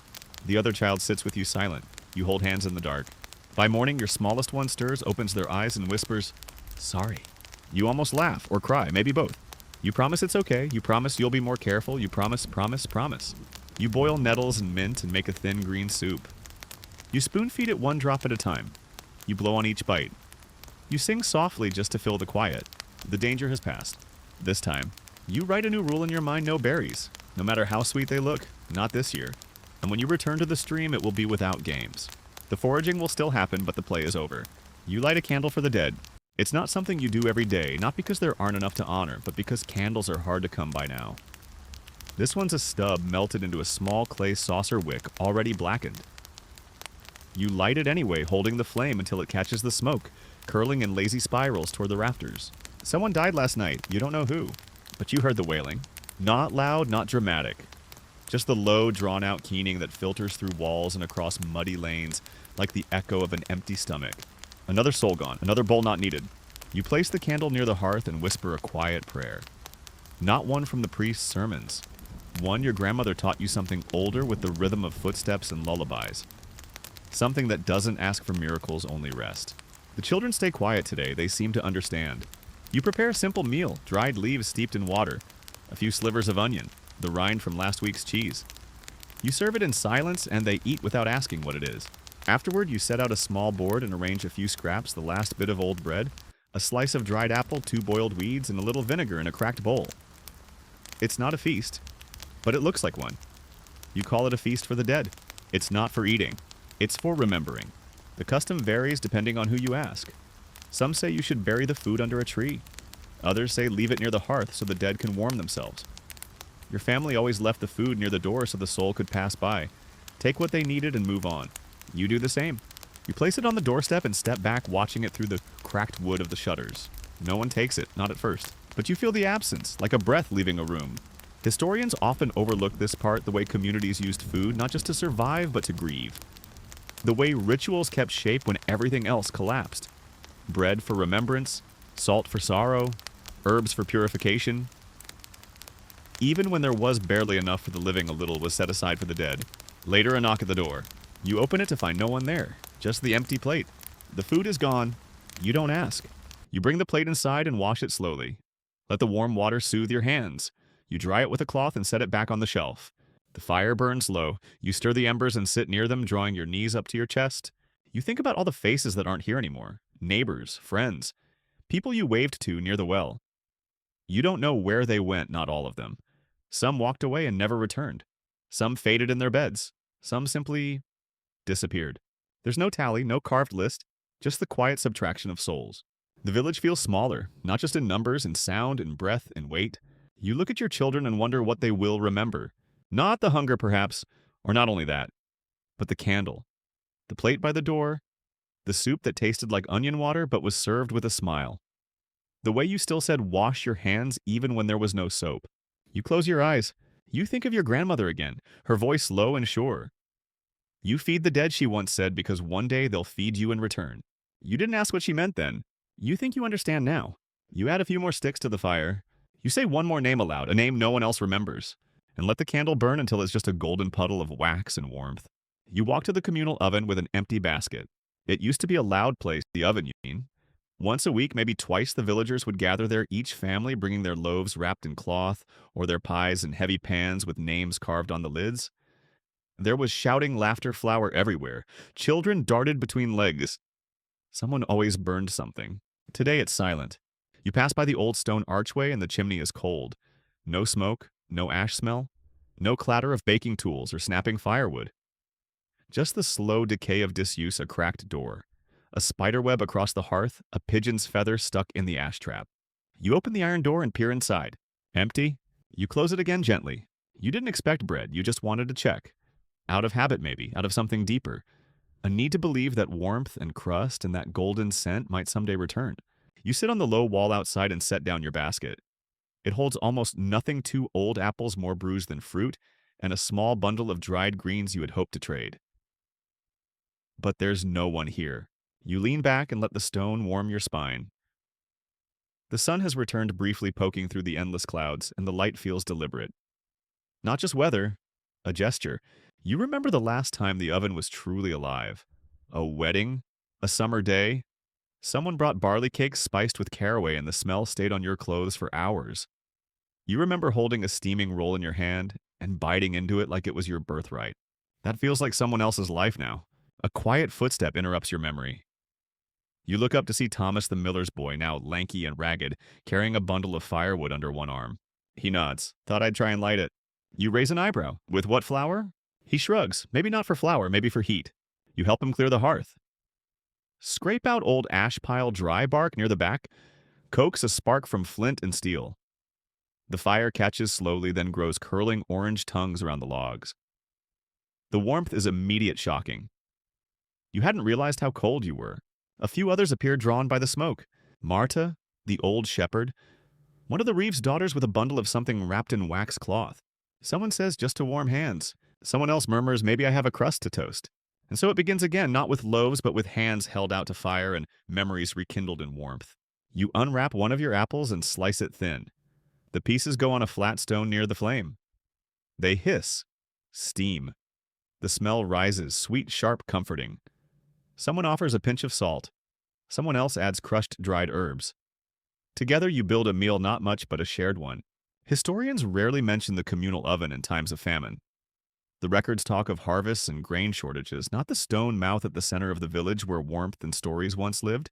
The other child sits with you silent. You hold hands in the dark. By morning, your smallest one stirs, opens their eyes, and whispers, "Sorry." You almost laugh or cry, maybe both. You promise it's okay. You promise you'll be more careful. You promise. You boil nettles and mint and make a thin green soup. You spoon feed it one drop at a time. You blow on each bite. You sing softly just to fill the quiet. The danger has passed. This time, you write a new rule in your mind: no berries. No matter how sweet they look, not this year. And when you return to the stream, it will be without games. The foraging will still happen, but the play is over. You light a candle for the dead. It's not something you do every day, not because there aren't enough to honor, but because candles are hard to come by now. This one's a stub melted into a small clay saucer wick, already blackened. You light it anyway, holding the flame until it catches the smoke, curling in lazy spirals toward the rafters. Someone died last night, you don't know who, but you heard the wailing. Not loud, not dramatic. Just the low, drawn-out keening that filters through walls and across muddy lanes like the echo of an empty stomach. Another soul gone, another bowl not needed. You place the candle near the hearth and whisper a quiet prayer. Not one from the priest's sermons. One your grandmother taught you, something older with the rhythm of footsteps and lullabies. Something that doesn't ask for miracles, only rest. The children stay quiet today. They seem to understand. You prepare a simple meal: dried leaves steeped in water, a few slivers of onion, the rind from last week's cheese. You serve it in silence, and they eat without asking what it is. Afterward, you set out a small board and arrange a few scraps, the last bit of old bread, a slice of dried apple, 2 boiled weeds, and a little vinegar in a cracked bowl. It's not a feast, but it looks like one. You call it a feast for the dead. It's not for eating. It's for remembering. The custom varies depending on who you ask. Some say you should bury the food under a tree. Others say leave it near the hearth so the dead can warm themselves. Your family always left the food near the door so the soul could pass by, take what they needed, and move on. You do the same. You place it on the doorstep and step back, watching it through the cracked wood of the shutters. No one takes it, not at first. But you feel the absence, like a breath leaving a room. Historians often overlook this part, the way communities used food not just to survive, but to grieve. The way rituals kept shape when everything else collapsed. Bread for remembrance, salt for sorrow, herbs for purification. Even when there was barely enough for the living, a little was set aside for the dead. Later, a knock at the door. You open it to find no one there, just the empty plate. The food is gone. You don't ask. You bring the plate inside and wash it slowly. Let the warm water soothe your hands. You dry it with a cloth and set it back on the shelf. The fire burns low. You stir the embers and sit near them, drawing your knees up to your chest. You think about all the faces that aren't here anymore. Neighbors, friends, people you waved to near the well. You don't know where they went, not all of them. Some walked away and never returned. Some faded in their beds. Some simply disappeared. There's no tally, no carved list, just the quiet subtraction of souls. The village feels smaller, not just in numbers, in sound, in breath, in weight. You look at your children and wonder what they will remember. Not the hunger, perhaps, or not only that, but the candle, the plate by the door, the soup that tasted like onion water but was served with a smile. The way you still said wash your hands even when there was no soap. You close your eyes. You think of your grandmother again, her voice low and sure. You feed the dead, she once said, because one day they'll feed you in return. You didn't ask what she meant then. You think you understand now. You add a few more sticks to the fire. You say one more name aloud, a name no one else remembers, and let the candle burn until it's just a golden puddle of wax and warmth. You walk to the communal oven with an empty basket. It used to be a loud place, the oven, you mean. Once a week, maybe twice, the villagers would gather there, each family bringing their loaves wrapped in cloth, or their pies in heavy pans with names carved on the lids. There was shouting, laughter, flour everywhere. Children darted between legs. Someone always burned something. Today it's silent. You pass by the old stone archway and the chimney is cold. No smoke, no ash smell, no clatter of baking tools or snapping firewood. Just the slow decay of disuse, a cracked door, a spiderweb across the hearth, a pigeon's feather stuck in the ash trap. You open the iron door and peer inside. Empty. You close it again gently. You didn't expect bread, you just wanted to check. Out of habit maybe, out of something deeper. A need to believe that warmth and crust and that golden scent might someday return. You sit on the low wall outside and set down your basket. It holds almost nothing, 2 old apples more bruised than fruit, and a small bundle of dried greens you had hoped to trade. But there's no one here. You lean back and let the stone warm your spine. The sun has returned, briefly poking through the endless clouds, and the light feels deliberate. Not just weather, a gesture. You remember the last time the oven was truly alive. A wedding? A summer day? Someone brought barley cakes spiced with caraway and the smell stayed on your clothes for hours. You remember holding a steaming roll in your hand and biting into it like it was your birthright. That feels like someone else's life now. A quiet footstep interrupts your memory. You look up to see Thomas the miller's boy, now lanky and ragged, carrying a bundle of firewood under one arm. He nods. Thought I'd try and light it. You raise an eyebrow. With what flour? He shrugs. Maybe not for flour, maybe for heat. You help him clear the hearth. Scrape out old ash pile dry bark near the back. Coax a spark from flint and steel. The fire catches slowly, then grows curling orange tongues around the logs. The warmth is immediate, shocking. You hadn't realized how cold you were. A few others appear drawn by the smoke. Marta, the old shepherd. One of the Reeves' daughters with a bundle of something wrapped in wax cloth. Someone says just to warm hands. Someone else murmurs, maybe I have a crust to toast. And so it begins again, not with loaves, but with hands held out to fire and memories rekindled in warmth. You unwrap one of your apples and slice it thin. The pieces go on a flat stone near the flame. They hiss. Steam. The smell rises, sweet, sharp, comforting. Someone offers a pinch of salt. Someone else adds crushed dried herbs. Together you build a meal, not much, but a shared one. Historians rarely mention the communal oven in times of famine. The records talk of harvests and grain shortages, not the stone mouth at the center of the village where warmth and stories once lived.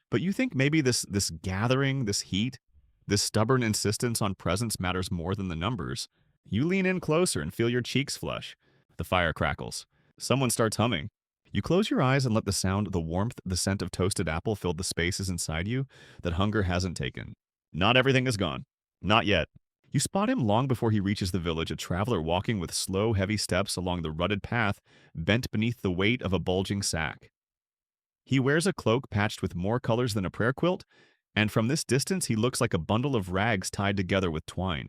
But you think maybe this gathering, this heat, this stubborn insistence on presence matters more than the numbers. You lean in closer and feel your cheeks flush. The fire crackles. Someone starts humming. You close your eyes and let the sound, the warmth, the scent of toasted apple fill the spaces inside you that hunger hasn't taken. Not everything is gone. Not yet. You spot him long before he reaches the village, a traveler walking with slow, heavy steps along the rutted path, bent beneath the weight of a bulging sack. He wears a cloak patched with more colors than a prayer quilt, and from this distance he looks like a bundle of rags tied together with twine.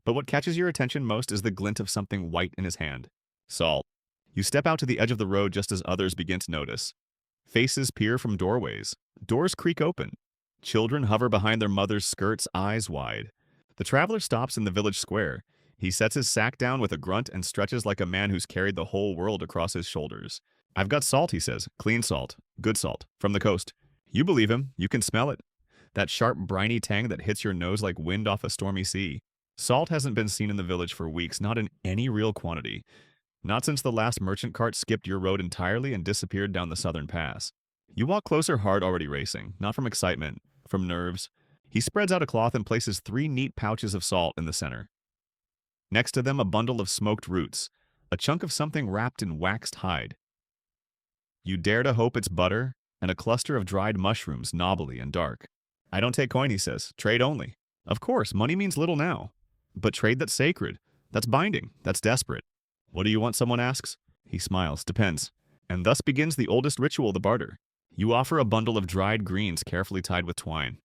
But what catches your attention most is the glint of something white in his hand. Salt. You step out to the edge of the road just as others begin to notice. Faces peer from doorways. Doors creak open. Children hover behind their mothers' skirts, eyes wide. The traveler stops in the village square. He sets his sack down with a grunt and stretches like a man who's carried the whole world across his shoulders. I've got salt, he says. Clean salt. Good salt. From the coast. You believe him. You can smell it. That sharp, briny tang that hits your nose like wind off a stormy sea. Salt hasn't been seen in the village for weeks, not in any real quantity. Not since the last merchant cart skipped your road entirely and disappeared down the southern pass. You walk closer, heart already racing. Not from excitement. From nerves. He spreads out a cloth and places 3 neat pouches of salt in the center. Next to them, a bundle of smoked roots, a chunk of something wrapped in waxed hide. You dare to hope it's butter, and a cluster of dried mushrooms, knobbly and dark. I don't take coin, he says. Trade only. Of course, money means little now. But trade that's sacred. That's binding. That's desperate. What do you want, someone asks? He smiles. Depends. And thus begins the oldest ritual, the barter. You offer a bundle of dried greens carefully tied with twine.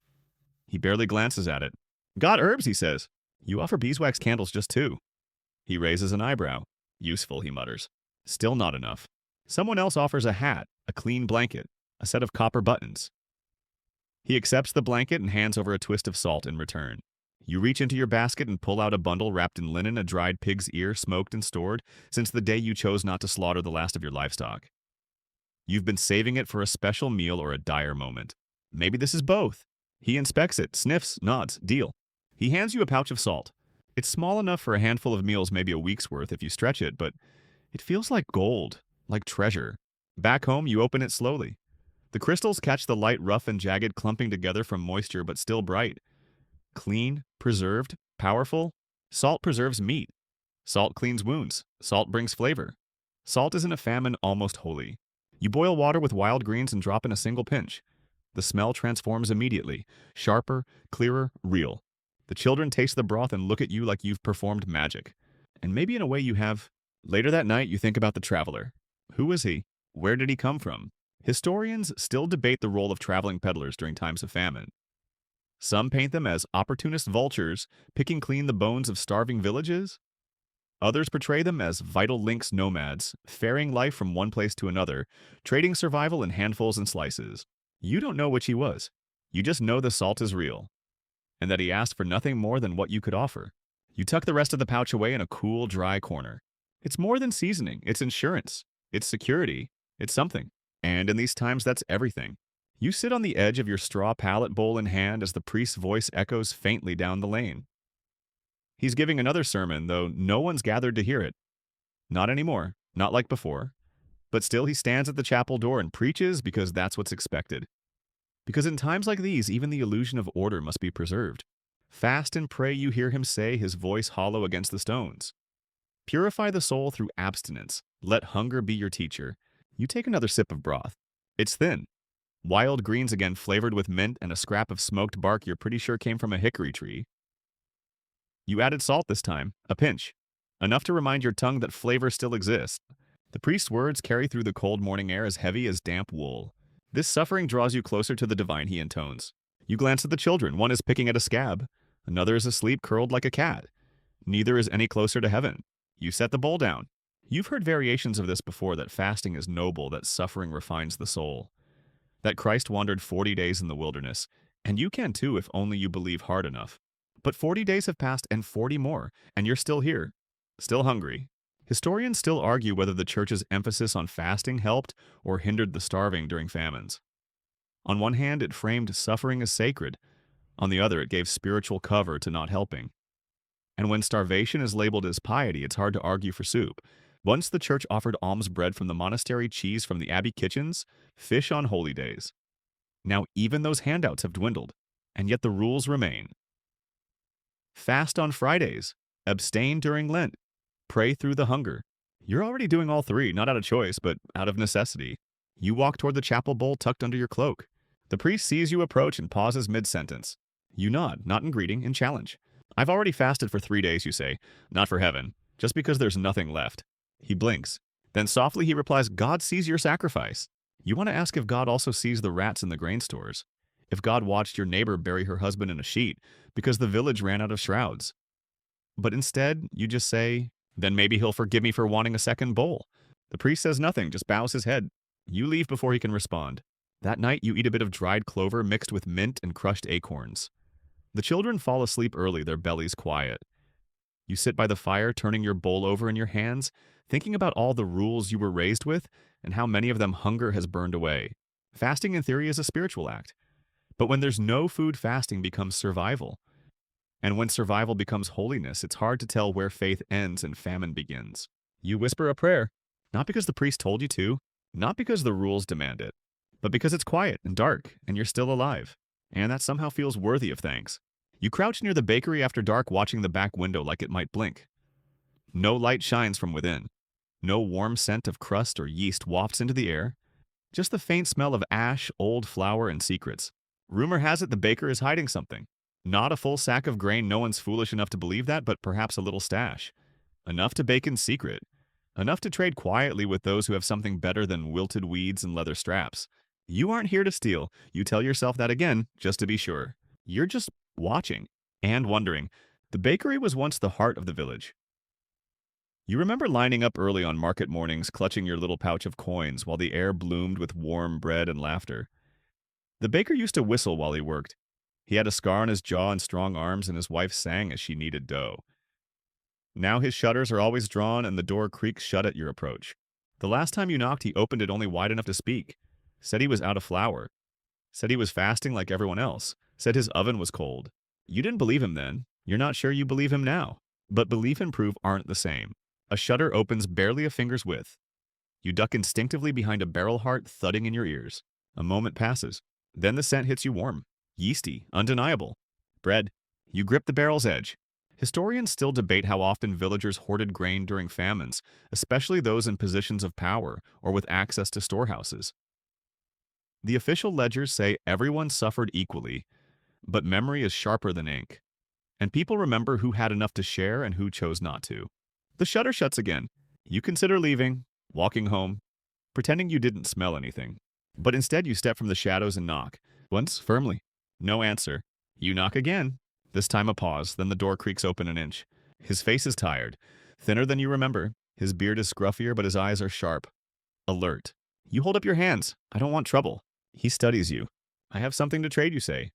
He barely glances at it. Got herbs, he says. You offer beeswax candles, just two. He raises an eyebrow. Useful, he mutters. Still not enough. Someone else offers a hat, a clean blanket, a set of copper buttons. He accepts the blanket and hands over a twist of salt in return. You reach into your basket and pull out a bundle wrapped in linen, a dried pig's ear, smoked and stored, since the day you chose not to slaughter the last of your livestock. You've been saving it for a special meal or a dire moment. Maybe this is both. He inspects it, sniffs, nods, deal. He hands you a pouch of salt. It's small enough for a handful of meals, maybe a week's worth if you stretch it, but it feels like gold, like treasure. Back home, you open it slowly. The crystals catch the light, rough and jagged, clumping together from moisture but still bright. Clean, preserved, powerful. Salt preserves meat. Salt cleans wounds. Salt brings flavor. Salt is in a famine almost holy. You boil water with wild greens and drop in a single pinch. The smell transforms immediately. Sharper, clearer, real. The children taste the broth and look at you like you've performed magic. And maybe in a way you have. Later that night, you think about the traveler. Who was he? Where did he come from? Historians still debate the role of traveling peddlers during times of famine. Some paint them as opportunist vultures, picking clean the bones of starving villages. Others portray them as vital links nomads, ferrying life from one place to another, trading survival in handfuls and slices. You don't know which he was. You just know the salt is real, and that he asked for nothing more than what you could offer. You tuck the rest of the pouch away in a cool, dry corner. It's more than seasoning. It's insurance. It's security. It's something. And in these times, that's everything. You sit on the edge of your straw pallet bowl in hand as the priest's voice echoes faintly down the lane. He's giving another sermon, though no one's gathered to hear it. Not anymore. Not like before. But still he stands at the chapel door and preaches because that's what's expected. Because in times like these, even the illusion of order must be preserved. Fast and pray, you hear him say, his voice hollow against the stones. Purify the soul through abstinence. Let hunger be your teacher. You take another sip of broth. It's thin. Wild greens again, flavored with mint and a scrap of smoked bark you're pretty sure came from a hickory tree. You added salt this time, a pinch. Enough to remind your tongue that flavor still exists. The priest's words carry through the cold morning air as heavy as damp wool. This suffering draws you closer to the divine, he intones. You glance at the children. One is picking at a scab. Another is asleep, curled like a cat. Neither is any closer to heaven. You set the bowl down. You've heard variations of this before, that fasting is noble, that suffering refines the soul. That Christ wandered 40 days in the wilderness, and you can too if only you believe hard enough. But 40 days have passed and 40 more, and you're still here, still hungry. Historians still argue whether the church's emphasis on fasting helped or hindered the starving during famines. On one hand, it framed suffering as sacred. On the other, it gave spiritual cover to not helping. And when starvation is labeled as piety, it's hard to argue for soup. Once the church offered alms bread from the monastery, cheese from the abbey kitchens, fish on holy days. Now even those handouts have dwindled, and yet the rules remain. Fast on Fridays. Abstain during Lent. Pray through the hunger. You're already doing all three, not out of choice, but out of necessity. You walk toward the chapel bowl tucked under your cloak. The priest sees you approach and pauses mid-sentence. You nod, not in greeting, in challenge. I've already fasted for 3 days, you say. Not for heaven, just because there's nothing left. He blinks. Then softly he replies, God sees your sacrifice. You want to ask if God also sees the rats in the grain stores. If God watched your neighbor bury her husband in a sheet because the village ran out of shrouds. But instead, you just say, then maybe he'll forgive me for wanting a second bowl. The priest says nothing, just bows his head. You leave before he can respond. That night, you eat a bit of dried clover mixed with mint and crushed acorns. The children fall asleep early, their bellies quiet. You sit by the fire, turning your bowl over in your hands, thinking about all the rules you were raised with and how many of them hunger has burned away. Fasting in theory is a spiritual act. But when there's no food, fasting becomes survival. And when survival becomes holiness, it's hard to tell where faith ends and famine begins. You whisper a prayer, not because the priest told you to, not because the rules demand it, but because it's quiet and dark and you're still alive. And that somehow feels worthy of thanks. You crouch near the bakery after dark, watching the back window like it might blink. No light shines from within. No warm scent of crust or yeast wafts into the air. Just the faint smell of ash, old flour, and secrets. Rumor has it the baker is hiding something. Not a full sack of grain, no one's foolish enough to believe that, but perhaps a little stash. Enough to bake in secret. Enough to trade quietly with those who have something better than wilted weeds and leather straps. You aren't here to steal. You tell yourself that again, just to be sure. You're just watching and wondering. The bakery was once the heart of the village. You remember lining up early on market mornings, clutching your little pouch of coins while the air bloomed with warm bread and laughter. The baker used to whistle while he worked. He had a scar on his jaw and strong arms, and his wife sang as she kneaded dough. Now his shutters are always drawn and the door creaks shut at your approach. The last time you knocked, he opened it only wide enough to speak. Said he was out of flour. Said he was fasting like everyone else. Said his oven was cold. You didn't believe him then. You're not sure you believe him now. But belief and proof aren't the same. A shutter opens barely a finger's width. You duck instinctively behind a barrel heart thudding in your ears. A moment passes. Then the scent hits you warm. Yeasty, undeniable. Bread. You grip the barrel's edge. Historians still debate how often villagers hoarded grain during famines, especially those in positions of power or with access to storehouses. The official ledgers say everyone suffered equally, but memory is sharper than ink, and people remember who had enough to share and who chose not to. The shutter shuts again. You consider leaving, walking home, pretending you didn't smell anything. But instead you step from the shadows and knock. Once, firmly. No answer. You knock again. This time a pause, then the door creaks open an inch. His face is tired, thinner than you remember. His beard is scruffier, but his eyes are sharp. Alert. You hold up your hands. I don't want trouble. He studies you. I have something to trade, you say.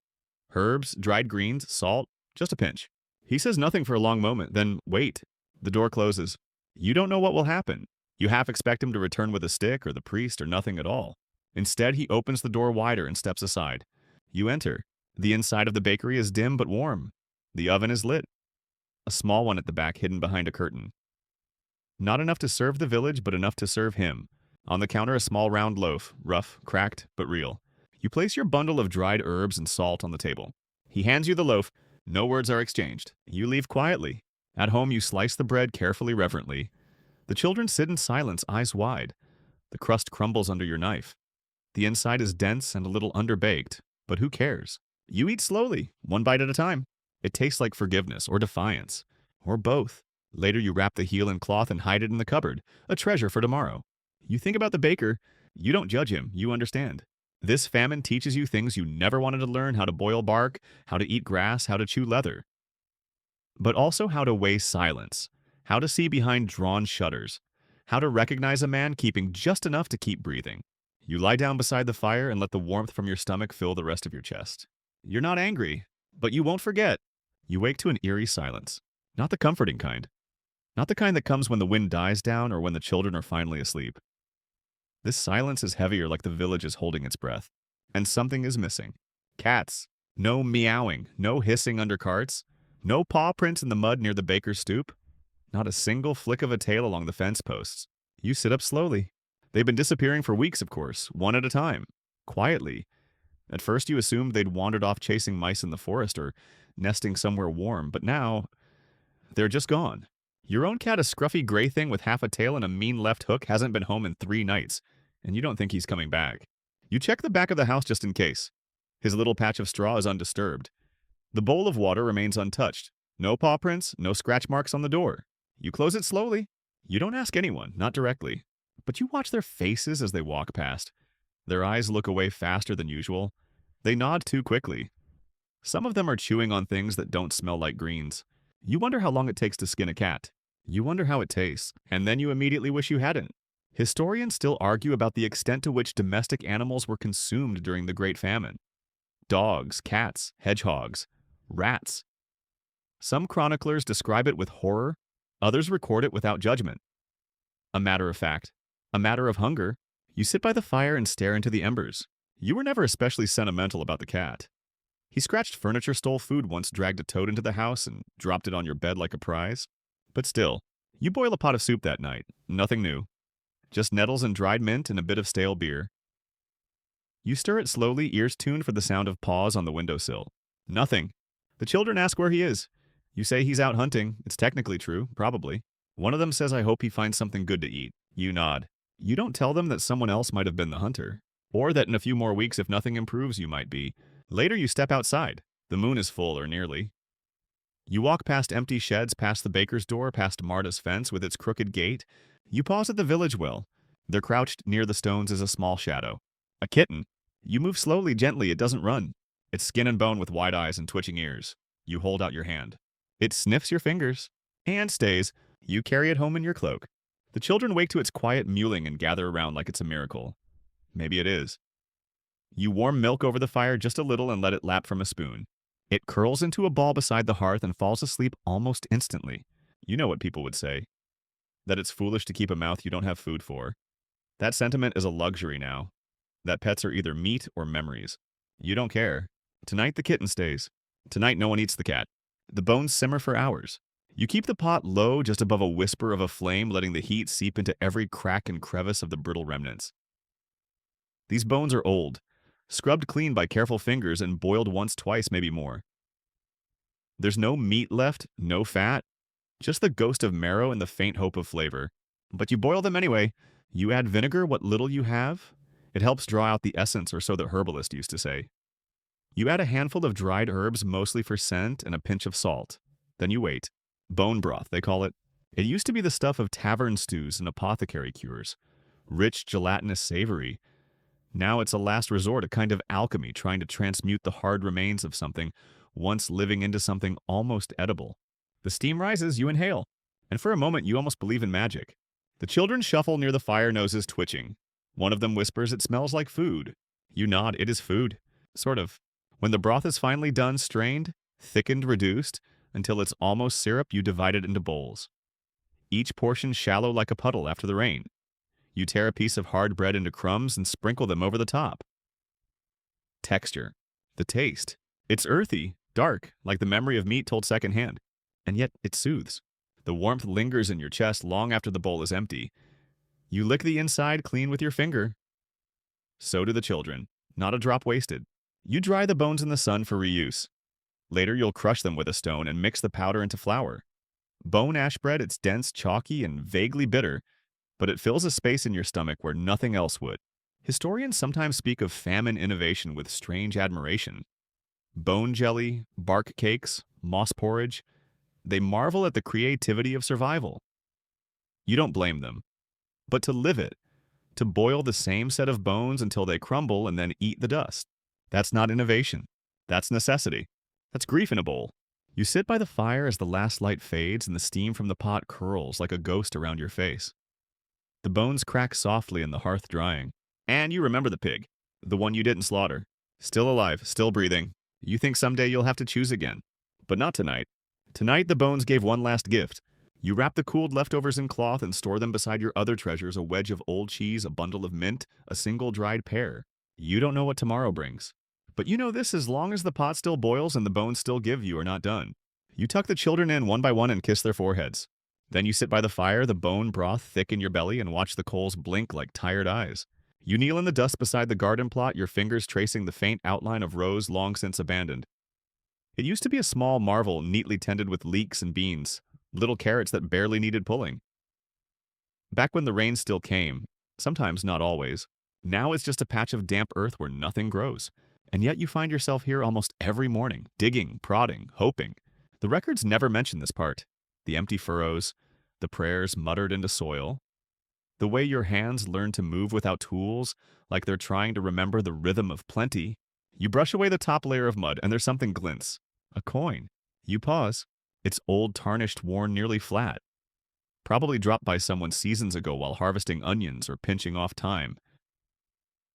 Herbs, dried greens, salt, just a pinch. He says nothing for a long moment, then wait. The door closes. You don't know what will happen. You half expect him to return with a stick or the priest or nothing at all. Instead, he opens the door wider and steps aside. You enter. The inside of the bakery is dim but warm. The oven is lit. A small one at the back hidden behind a curtain. Not enough to serve the village, but enough to serve him. On the counter, a small round loaf, rough, cracked, but real. You place your bundle of dried herbs and salt on the table. He hands you the loaf. No words are exchanged. You leave quietly. At home, you slice the bread carefully, reverently. The children sit in silence, eyes wide. The crust crumbles under your knife. The inside is dense and a little underbaked, but who cares? You eat slowly, one bite at a time. It tastes like forgiveness or defiance, or both. Later, you wrap the heel in cloth and hide it in the cupboard, a treasure for tomorrow. You think about the baker. You don't judge him, you understand. This famine teaches you things you never wanted to learn: how to boil bark, how to eat grass, how to chew leather. But also how to weigh silence, how to see behind drawn shutters, how to recognize a man keeping just enough to keep breathing. You lie down beside the fire and let the warmth from your stomach fill the rest of your chest. You're not angry, but you won't forget. You wake to an eerie silence. Not the comforting kind. Not the kind that comes when the wind dies down or when the children are finally asleep. This silence is heavier, like the village is holding its breath. And something is missing. Cats. No meowing, no hissing under carts, no paw prints in the mud near the baker's stoop. Not a single flick of a tail along the fence posts. You sit up slowly. They've been disappearing for weeks, of course, one at a time, quietly. At first you assumed they'd wandered off chasing mice in the forest or nesting somewhere warm, but now they're just gone. Your own cat, a scruffy gray thing with half a tail and a mean left hook, hasn't been home in 3 nights, and you don't think he's coming back. You check the back of the house just in case. His little patch of straw is undisturbed. The bowl of water remains untouched. No paw prints, no scratch marks on the door. You close it slowly. You don't ask anyone, not directly. But you watch their faces as they walk past. Their eyes look away faster than usual. They nod too quickly. Some of them are chewing on things that don't smell like greens. You wonder how long it takes to skin a cat. You wonder how it tastes, and then you immediately wish you hadn't. Historians still argue about the extent to which domestic animals were consumed during the Great Famine. Dogs, cats, hedgehogs, rats. Some chroniclers describe it with horror, others record it without judgment. A matter of fact, a matter of hunger. You sit by the fire and stare into the embers. You were never especially sentimental about the cat. He scratched furniture, stole food once, dragged a toad into the house, and dropped it on your bed like a prize. But still, you boil a pot of soup that night. Nothing new. Just nettles and dried mint and a bit of stale beer. You stir it slowly, ears tuned for the sound of paws on the windowsill. Nothing. The children ask where he is. You say he's out hunting. It's technically true, probably. One of them says, I hope he finds something good to eat. You nod. You don't tell them that someone else might have been the hunter. Or that in a few more weeks, if nothing improves, you might be. Later, you step outside. The moon is full, or nearly. You walk past empty sheds, past the baker's door, past Marta's fence with its crooked gate. You pause at the village well. There crouched near the stones is a small shadow. A kitten. You move slowly, gently, it doesn't run. It's skin and bone with wide eyes and twitching ears. You hold out your hand. It sniffs your fingers. And stays. You carry it home in your cloak. The children wake to its quiet mewling and gather around like it's a miracle. Maybe it is. You warm milk over the fire just a little and let it lap from a spoon. It curls into a ball beside the hearth and falls asleep almost instantly. You know what people would say. That it's foolish to keep a mouth you don't have food for. That sentiment is a luxury now. That pets are either meat or memories. You don't care. Tonight the kitten stays. Tonight no one eats the cat. The bones simmer for hours. You keep the pot low just above a whisper of a flame, letting the heat seep into every crack and crevice of the brittle remnants. These bones are old, scrubbed clean by careful fingers and boiled once, twice, maybe more. There's no meat left, no fat, just the ghost of marrow and the faint hope of flavor. But you boil them anyway. You add vinegar, what little you have. It helps draw out the essence, or so the herbalist used to say. You add a handful of dried herbs, mostly for scent, and a pinch of salt. Then you wait. Bone broth, they call it. It used to be the stuff of tavern stews and apothecary cures. Rich, gelatinous, savory. Now it's a last resort, a kind of alchemy, trying to transmute the hard remains of something, once living into something almost edible. The steam rises, you inhale, and for a moment you almost believe in magic. The children shuffle near the fire, noses twitching. One of them whispers, "It smells like food." You nod, "It is food." Sort of. When the broth is finally done, strained, thickened, reduced, until it's almost syrup, you divide it into bowls. Each portion shallow like a puddle after the rain. You tear a piece of hard bread into crumbs and sprinkle them over the top. Texture. The taste. It's earthy, dark, like the memory of meat told secondhand. And yet it soothes. The warmth lingers in your chest long after the bowl is empty. You lick the inside clean with your finger. So do the children. Not a drop wasted. You dry the bones in the sun for reuse. Later you'll crush them with a stone and mix the powder into flour. Bone ash bread, it's dense, chalky, and vaguely bitter, but it fills a space in your stomach where nothing else would. Historians sometimes speak of famine innovation with strange admiration. Bone jelly, bark cakes, moss porridge, they marvel at the creativity of survival. You don't blame them. But to live it, to boil the same set of bones until they crumble and then eat the dust, that's not innovation. That's necessity. That's grief in a bowl. You sit by the fire as the last light fades and the steam from the pot curls like a ghost around your face. The bones crack softly in the hearth drying. And you remember the pig, the one you didn't slaughter. Still alive, still breathing. You think someday you'll have to choose again. But not tonight. Tonight the bones gave one last gift. You wrap the cooled leftovers in cloth and store them beside your other treasures, a wedge of old cheese, a bundle of mint, a single dried pear. You don't know what tomorrow brings. But you know this: as long as the pot still boils and the bones still give, you are not done. You tuck the children in one by one and kiss their foreheads. Then you sit by the fire, the bone broth thick in your belly, and watch the coals blink like tired eyes. You kneel in the dust beside the garden plot, your fingers tracing the faint outline of rows long since abandoned. It used to be a small marvel, neatly tended with leeks and beans, little carrots that barely needed pulling. Back when the rain still came, sometimes not always, now it's just a patch of damp earth where nothing grows. And yet you find yourself here almost every morning, digging, prodding, hoping. The records never mention this part. The empty furrows, the prayers muttered into soil, the way your hands learn to move without tools, like they're trying to remember the rhythm of plenty. You brush away the top layer of mud, and there's something glints. A coin. You pause. It's old, tarnished, worn, nearly flat. Probably dropped by someone seasons ago while harvesting onions or pinching off thyme.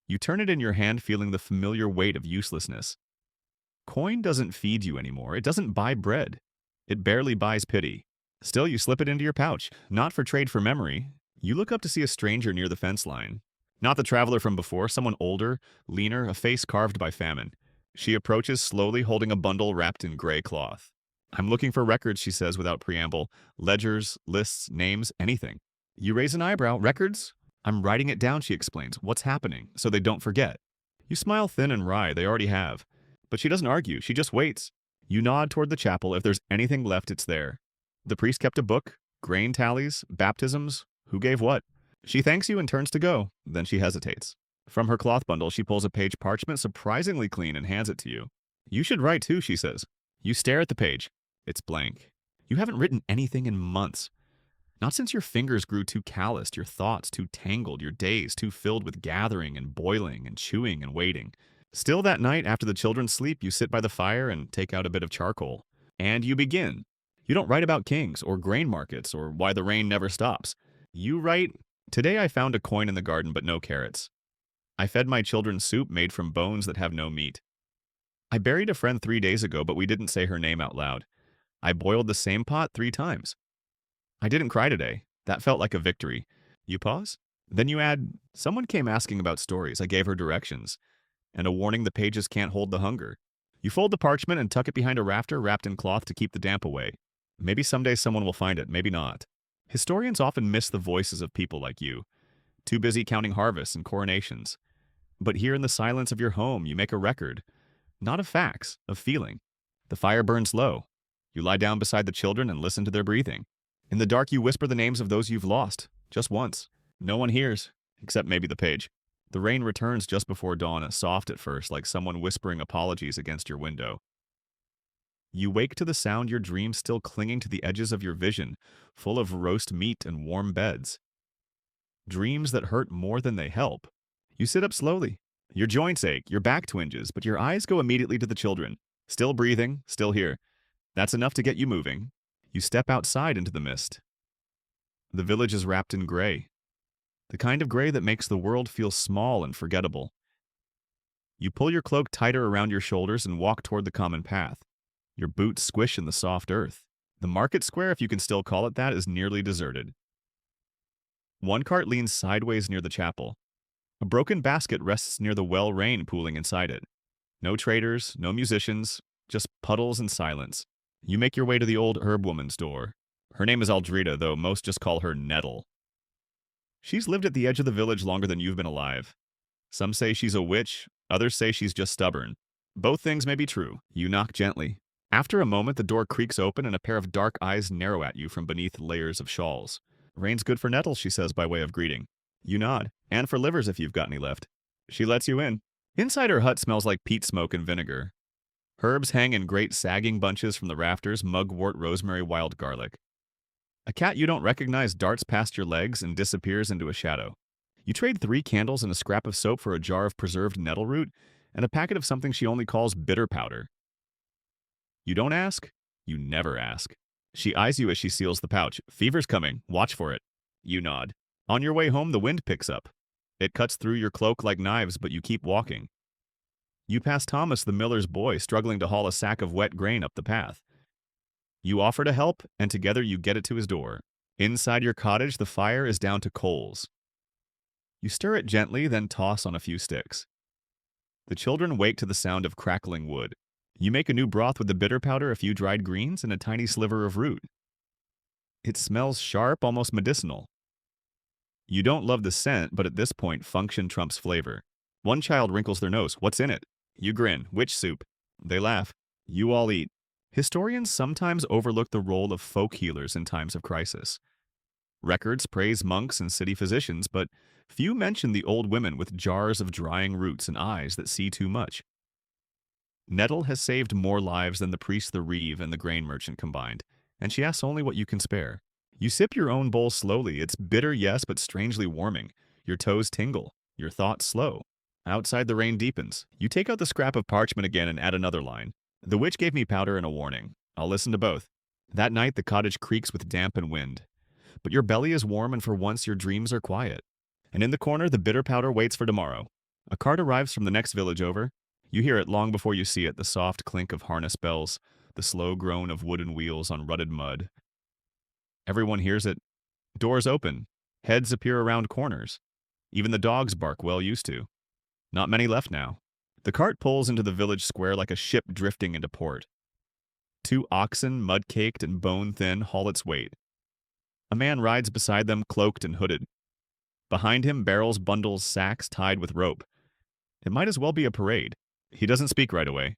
You turn it in your hand, feeling the familiar weight of uselessness. Coin doesn't feed you anymore. It doesn't buy bread. It barely buys pity. Still, you slip it into your pouch, not for trade for memory. You look up to see a stranger near the fence line. Not the traveler from before, someone older, leaner, a face carved by famine. She approaches slowly, holding a bundle wrapped in gray cloth. "I'm looking for records," she says without preamble. "Ledgers, lists, names, anything." You raise an eyebrow. "Records?" "I'm writing it down," she explains. "What's happening? So they don't forget." You smile thin and wry. They already have. But she doesn't argue. She just waits. You nod toward the chapel. If there's anything left, it's there. The priest kept a book, grain tallies, baptisms, who gave what. She thanks you and turns to go. Then she hesitates. From her cloth bundle, she pulls a page parchment surprisingly clean and hands it to you. You should write too, she says. You stare at the page. It's blank. You haven't written anything in months. Not since your fingers grew too calloused, your thoughts too tangled, your days too filled with gathering and boiling and chewing and waiting. Still that night, after the children sleep, you sit by the fire and take out a bit of charcoal. And you begin. You don't write about kings or grain markets or why the rain never stops. You write, "Today I found a coin in the garden but no carrots. I fed my children soup made from bones that have no meat. I buried a friend 3 days ago, but we didn't say her name out loud. I boiled the same pot 3 times. I didn't cry today. That felt like a victory." You pause. Then you add, "Someone came asking about stories. I gave her directions. And a warning the pages can't hold the hunger." You fold the parchment and tuck it behind a rafter wrapped in cloth to keep the damp away. Maybe someday someone will find it, maybe not. Historians often miss the voices of people like you, too busy counting harvests and coronations. But here in the silence of your home, you make a record. Not of facts, of feeling. The fire burns low. You lie down beside the children and listen to their breathing. In the dark, you whisper the names of those you've lost, just once. No one hears, except maybe the page. The rain returns just before dawn, soft at first, like someone whispering apologies against your window. You wake to the sound, your dreams still clinging to the edges of your vision, full of roast meat and warm beds. Dreams that hurt more than they help. You sit up slowly. Your joints ache, your back twinges, but your eyes go immediately to the children. Still breathing, still here. That's enough to get you moving. You step outside into the mist. The village is wrapped in gray. The kind of gray that makes the world feel small and forgettable. You pull your cloak tighter around your shoulders and walk toward the common path. Your boots squish in the soft earth. The market square, if you can still call it that, is nearly deserted. One cart leans sideways near the chapel. A broken basket rests near the well, rain pooling inside it. No traders, no musicians, just puddles and silence. You make your way to the old herb woman's door. Her name is Aldrida, though most just call her Nettle. She's lived at the edge of the village longer than you've been alive. Some say she's a witch, others say she's just stubborn. Both things may be true. You knock gently. After a moment, the door creaks open and a pair of dark eyes narrow at you from beneath layers of shawls. "Rain's good for nettles," she says by way of greeting. You nod. "And for livers if you've got any left." She lets you in. Inside her hut smells like peat smoke and vinegar. Herbs hang in great sagging bunches from the rafters, mugwort, rosemary, wild garlic. A cat you don't recognize darts past your legs and disappears into a shadow. You trade 3 candles and a scrap of soap for a jar of preserved nettle root and a packet of something she only calls bitter powder. You don't ask, you never ask. She eyes you as she seals the pouch. "Fever's coming, watch for it." You nod. On your way home, the wind picks up. It cuts through your cloak like knives, but you keep walking. You pass Thomas, the miller's boy, struggling to haul a sack of wet grain up the path. You offer to help, and together you get it to his door. Inside your cottage, the fire is down to coals. You stir it gently, then toss on a few sticks. The children wake to the sound of crackling wood. You make a new broth with the bitter powder, a few dried greens, and a tiny sliver of root. It smells sharp, almost medicinal. You don't love the scent, but at this point, function trumps flavor. One child wrinkles their nose. "What's in it?" You grin. "Witch soup." They laugh. You all eat. Historians sometimes overlook the role of folk healers in times of crisis. Records praise monks and city physicians, but few mention the old women with jars of drying roots and eyes that see too much. Nettle has saved more lives than the priest, the reeve, and the grain merchant combined, and she asks only what you can spare. You sip your own bowl slowly. It's bitter, yes, but strangely warming. Your toes tingle. Your thoughts slow. Outside, the rain deepens. You take out the scrap of parchment again and add another line. "The witch gave me powder and a warning. I'll listen to both." That night, the cottage creaks with damp and wind. But your belly is warm, and for once, your dreams are quiet. And in the corner, the bitter powder waits for tomorrow. A cart arrives from the next village over. You hear it long before you see it, the soft clink of harness bells, the slow groan of wooden wheels on rutted mud. Everyone hears it. Doors open. Heads appear around corners. Even the dogs bark, well used to. Not many left now. The cart pulls into the village square like a ship drifting into port. 2 oxen, mud-caked and bone-thin, haul its weight. A man rides beside them, cloaked and hooded. Behind him, barrels, bundles, sacks tied with rope. It might as well be a parade. He doesn't speak right away.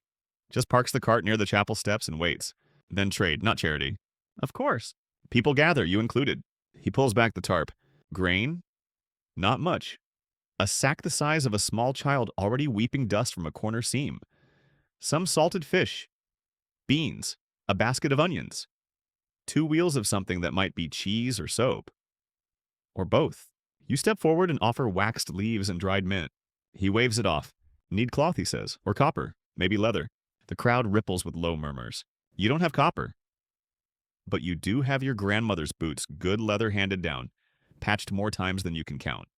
Just parks the cart near the chapel steps and waits. Then trade, not charity. Of course. People gather, you included. He pulls back the tarp. Grain? Not much. A sack the size of a small child already weeping dust from a corner seam. Some salted fish, beans, a basket of onions, two wheels of something that might be cheese or soap, or both. You step forward and offer waxed leaves and dried mint. He waves it off. Need cloth, he says, or copper, maybe leather. The crowd ripples with low murmurs. You don't have copper, but you do have your grandmother's boots, good leather handed down, patched more times than you can count.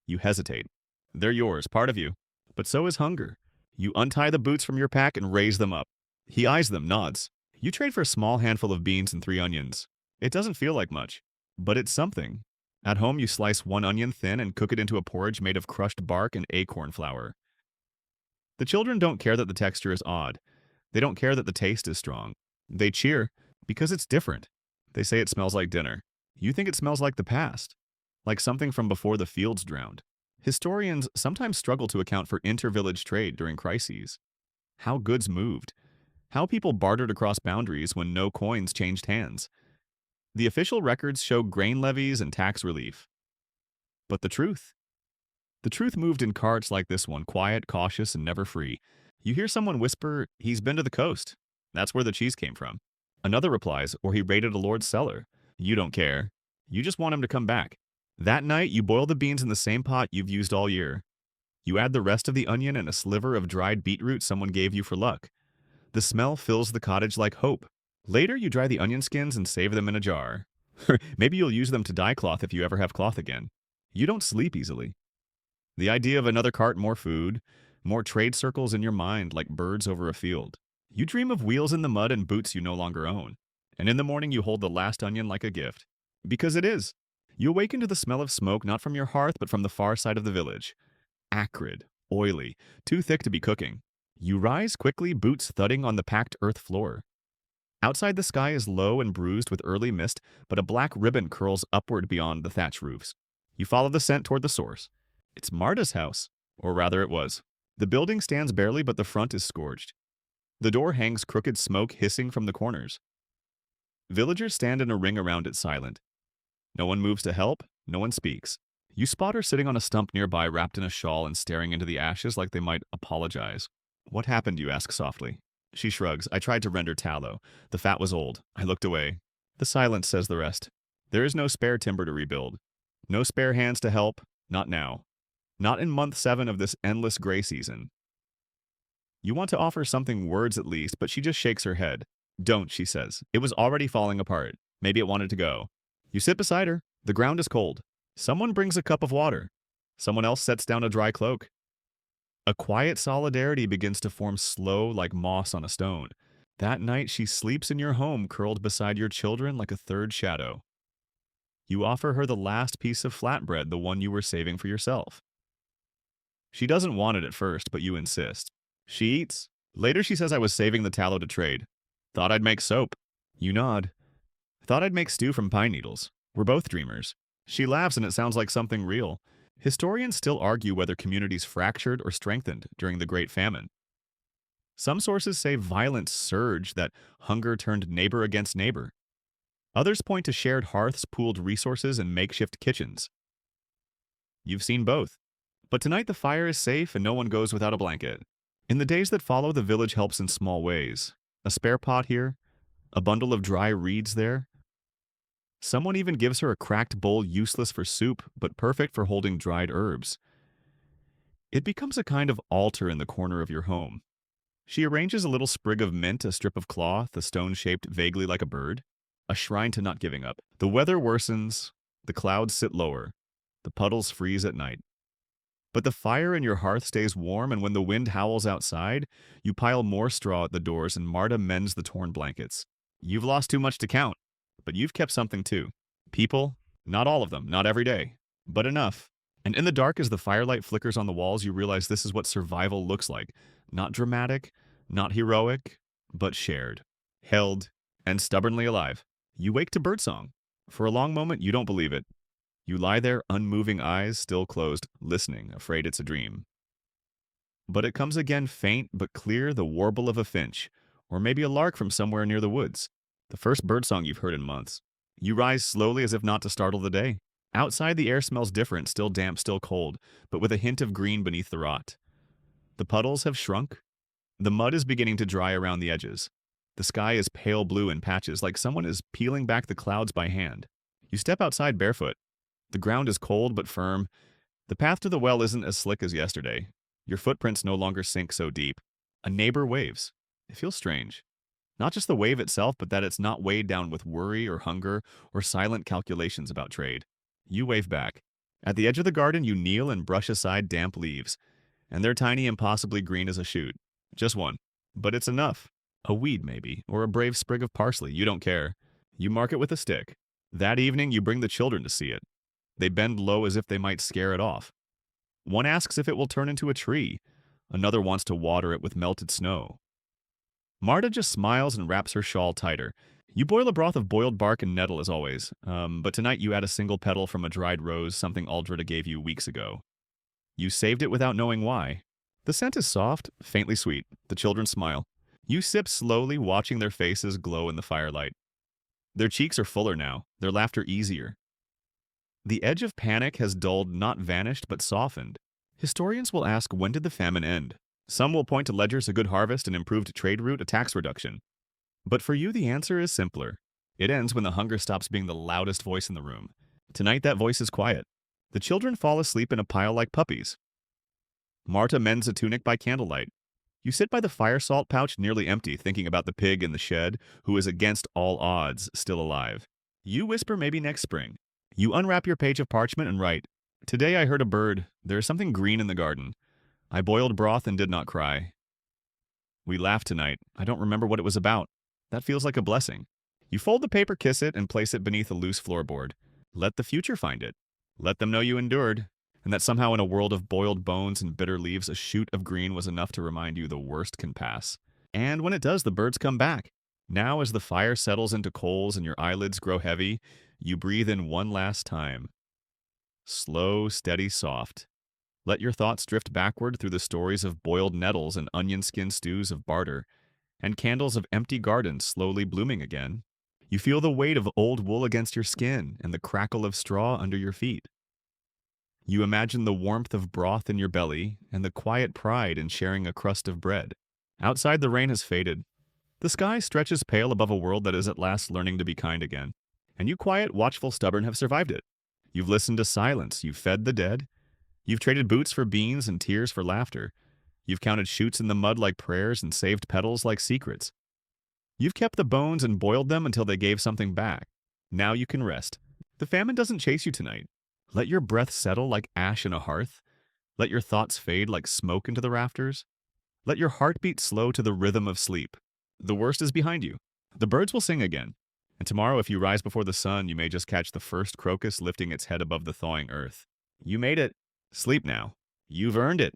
You hesitate. They're yours, part of you. But so is hunger. You untie the boots from your pack and raise them up. He eyes them, nods. You trade for a small handful of beans and 3 onions. It doesn't feel like much, but it's something. At home, you slice 1 onion thin and cook it into a porridge made of crushed bark and acorn flour. The children don't care that the texture is odd. They don't care that the taste is strong. They cheer because it's different. They say it smells like dinner. You think it smells like the past, like something from before the fields drowned. Historians sometimes struggle to account for inter-village trade during crises. How goods moved. How people bartered across boundaries when no coins changed hands. The official records show grain levies and tax relief. But the truth? The truth moved in carts like this one, quiet, cautious, and never free. You hear someone whisper, he's been to the coast. That's where the cheese came from. Another replies, or he raided a lord's cellar. You don't care. You just want him to come back. That night, you boil the beans in the same pot you've used all year. You add the rest of the onion and a sliver of dried beetroot someone gave you for luck. The smell fills the cottage like hope. Later, you dry the onion skins and save them in a jar. Maybe you'll use them to dye cloth if you ever have cloth again. You don't sleep easily. The idea of another cart, more food, more trade circles in your mind like birds over a field. You dream of wheels in the mud and boots you no longer own. And in the morning, you hold the last onion like a gift. Because it is. You awaken to the smell of smoke not from your hearth but from the far side of the village. Acrid, oily, too thick to be cooking. You rise quickly, boots thudding on the packed earth floor. Outside, the sky is low and bruised with early mist, but a black ribbon curls upward beyond the thatch roofs. You follow the scent toward the source. It's Marta's house, or rather it was. The building stands barely, but the front is scorched. The door hangs crooked smoke hissing from the corners. Villagers stand in a ring around it, silent. No one moves to help, no one speaks. You spot her sitting on a stump nearby, wrapped in a shawl and staring into the ashes like they might apologize. What happened, you ask softly. She shrugs. I tried to render tallow. The fat was old. I looked away. The silence says the rest. There is no spare timber to rebuild. No spare hands to help. Not now. Not in month 7 of this endless gray season. You want to offer something, words at least, but she just shakes her head. Don't, she says. It was already falling apart. Maybe it wanted to go. You sit beside her. The ground is cold. Someone brings a cup of water. Someone else sets down a dry cloak. A quiet solidarity begins to form slow like moss on a stone. That night she sleeps in your home, curled beside your children like a third shadow. You offer her the last piece of flatbread, the one you were saving for yourself. She doesn't want it at first, but you insist. She eats. Later she says I was saving the tallow to trade. Thought I'd make soap. You nod. Thought I'd make stew from pine needles. We're both dreamers. She laughs and it sounds like something real. Historians still argue whether communities fractured or strengthened during the Great Famine. Some sources say violence surged, that hunger turned neighbor against neighbor. Others point to shared hearths, pooled resources, and makeshift kitchens. You've seen both. But tonight the fire is safe and no one goes without a blanket. In the days that follow, the village helps in small ways. A spare pot here, a bundle of dry reeds there. Someone even gives her a cracked bowl useless for soup, but perfect for holding dried herbs. It becomes a kind of altar in the corner of your home. She arranges a little sprig of mint, a strip of cloth, a stone shaped vaguely like a bird, a shrine to not giving up. The weather worsens, the clouds sit lower, the puddles freeze at night. But the fire in your hearth stays warm, and when the wind howls outside, you pile more straw at the doors and Marta mends the torn blankets. You've lost too much to count, but you've kept something too. People, not all of them, not every day, but enough. And in the dark, as the firelight flickers on the walls, you realize this is what survival looks like. Not dramatic, not heroic, but shared, held, and stubbornly alive. You wake to birdsong. For a long moment, you don't believe it. You lie there, unmoving, eyes still closed, listening, afraid it's a dream. But it comes again, faint but clear, the warble of a finch, or maybe a lark from somewhere near the woods. The first birdsong you've heard in months. You rise slowly as if not to startle the day. Outside, the air smells different, still damp, still cold, but with a hint of green beneath the rot. The puddles have shrunk. The mud is beginning to dry around the edges. The sky is pale blue in patches, like someone is peeling back the clouds by hand. You step outside barefoot. The ground is cold but firm. The path to the well isn't as slick as yesterday. Your footprints no longer sink so deep. A neighbor waves. It feels strange. Not just the wave itself, but that it's not weighed down with worry or hunger or silent calculations about trade. You wave back. At the edge of the garden, you kneel and brush aside damp leaves, and they're tiny, impossibly green as a shoot. Just one. But it's enough. A weed, maybe, or a brave sprig of parsley, you don't care. You mark it with a stick. That evening, you bring the children to see it. They bend low as if they might scare it off. One asks if it will turn into a tree. Another wants to water it with melted snow. Marta just smiles and wraps her shawl tighter. You boil a broth of boiled bark and nettle as always, but tonight you add a single petal from a dried rose, something Aldrida gave you weeks ago. You saved it without knowing why. The scent is soft, faintly sweet. The children smile. You sip slowly, watching their faces glow in the firelight. Their cheeks are fuller now, their laughter easier. The edge of panic has dulled, not vanished, but softened. Historians will ask, when did the famine end? Some will point to ledgers, a good harvest, an improved trade route, a tax reduction. But for you, the answer is simpler. It ends when the hunger stops being the loudest voice in the room. Tonight, that voice is quiet. The children fall asleep in a pile like puppies. Marta mends a tunic by candlelight. You sit by the fire salt pouch nearly empty, thinking about the pig in the shed, who is against all odds still alive. You whisper maybe next spring. You unwrap your page of parchment and write, "Today I heard a bird. There is something green in the garden. I boiled broth and did not cry. We laughed tonight. I don't remember what it was about. That feels like a blessing." You fold the paper, kiss it, and place it beneath a loose floorboard. Let the future find it. Let them know you endured, and that somehow in a world of boiled bones and bitter leaves, a shoot of green was enough to remind you the worst can pass. And when it does, the birds come back. Now, as the fire settles into coals and your eyelids grow heavy, you breathe in one last time. Slow, steady, soft. Let your thoughts drift backward through the stories of boiled nettles and onion skin stews of barter, and candles of empty gardens slowly blooming again. You feel the weight of old wool against your skin and the crackle of straw under your feet. You imagine the warmth of broth in your belly and the quiet pride in sharing a crust of bread. Outside, the rain has faded. The sky stretches pale above a world that is at last learning to be kind again. And you quiet, watchful, stubborn have survived it. You've listened to silence. You've fed the dead. You've traded boots for beans and tears for laughter. You've counted shoots in the mud like prayers and saved petals like secrets. You've kept the bones and boiled them until they gave something back. Now you can rest. The famine doesn't chase you tonight. Let your breath settle like ash in a hearth. Let your thoughts fade like smoke into the rafters. Let your heart beat slow to the rhythm of sleep. The worst is behind you. The birds will sing again. And tomorrow, if you rise before the sun, you may just catch the first crocus lifting its head above the thawing earth. You made it. Sleep now. You've earned it.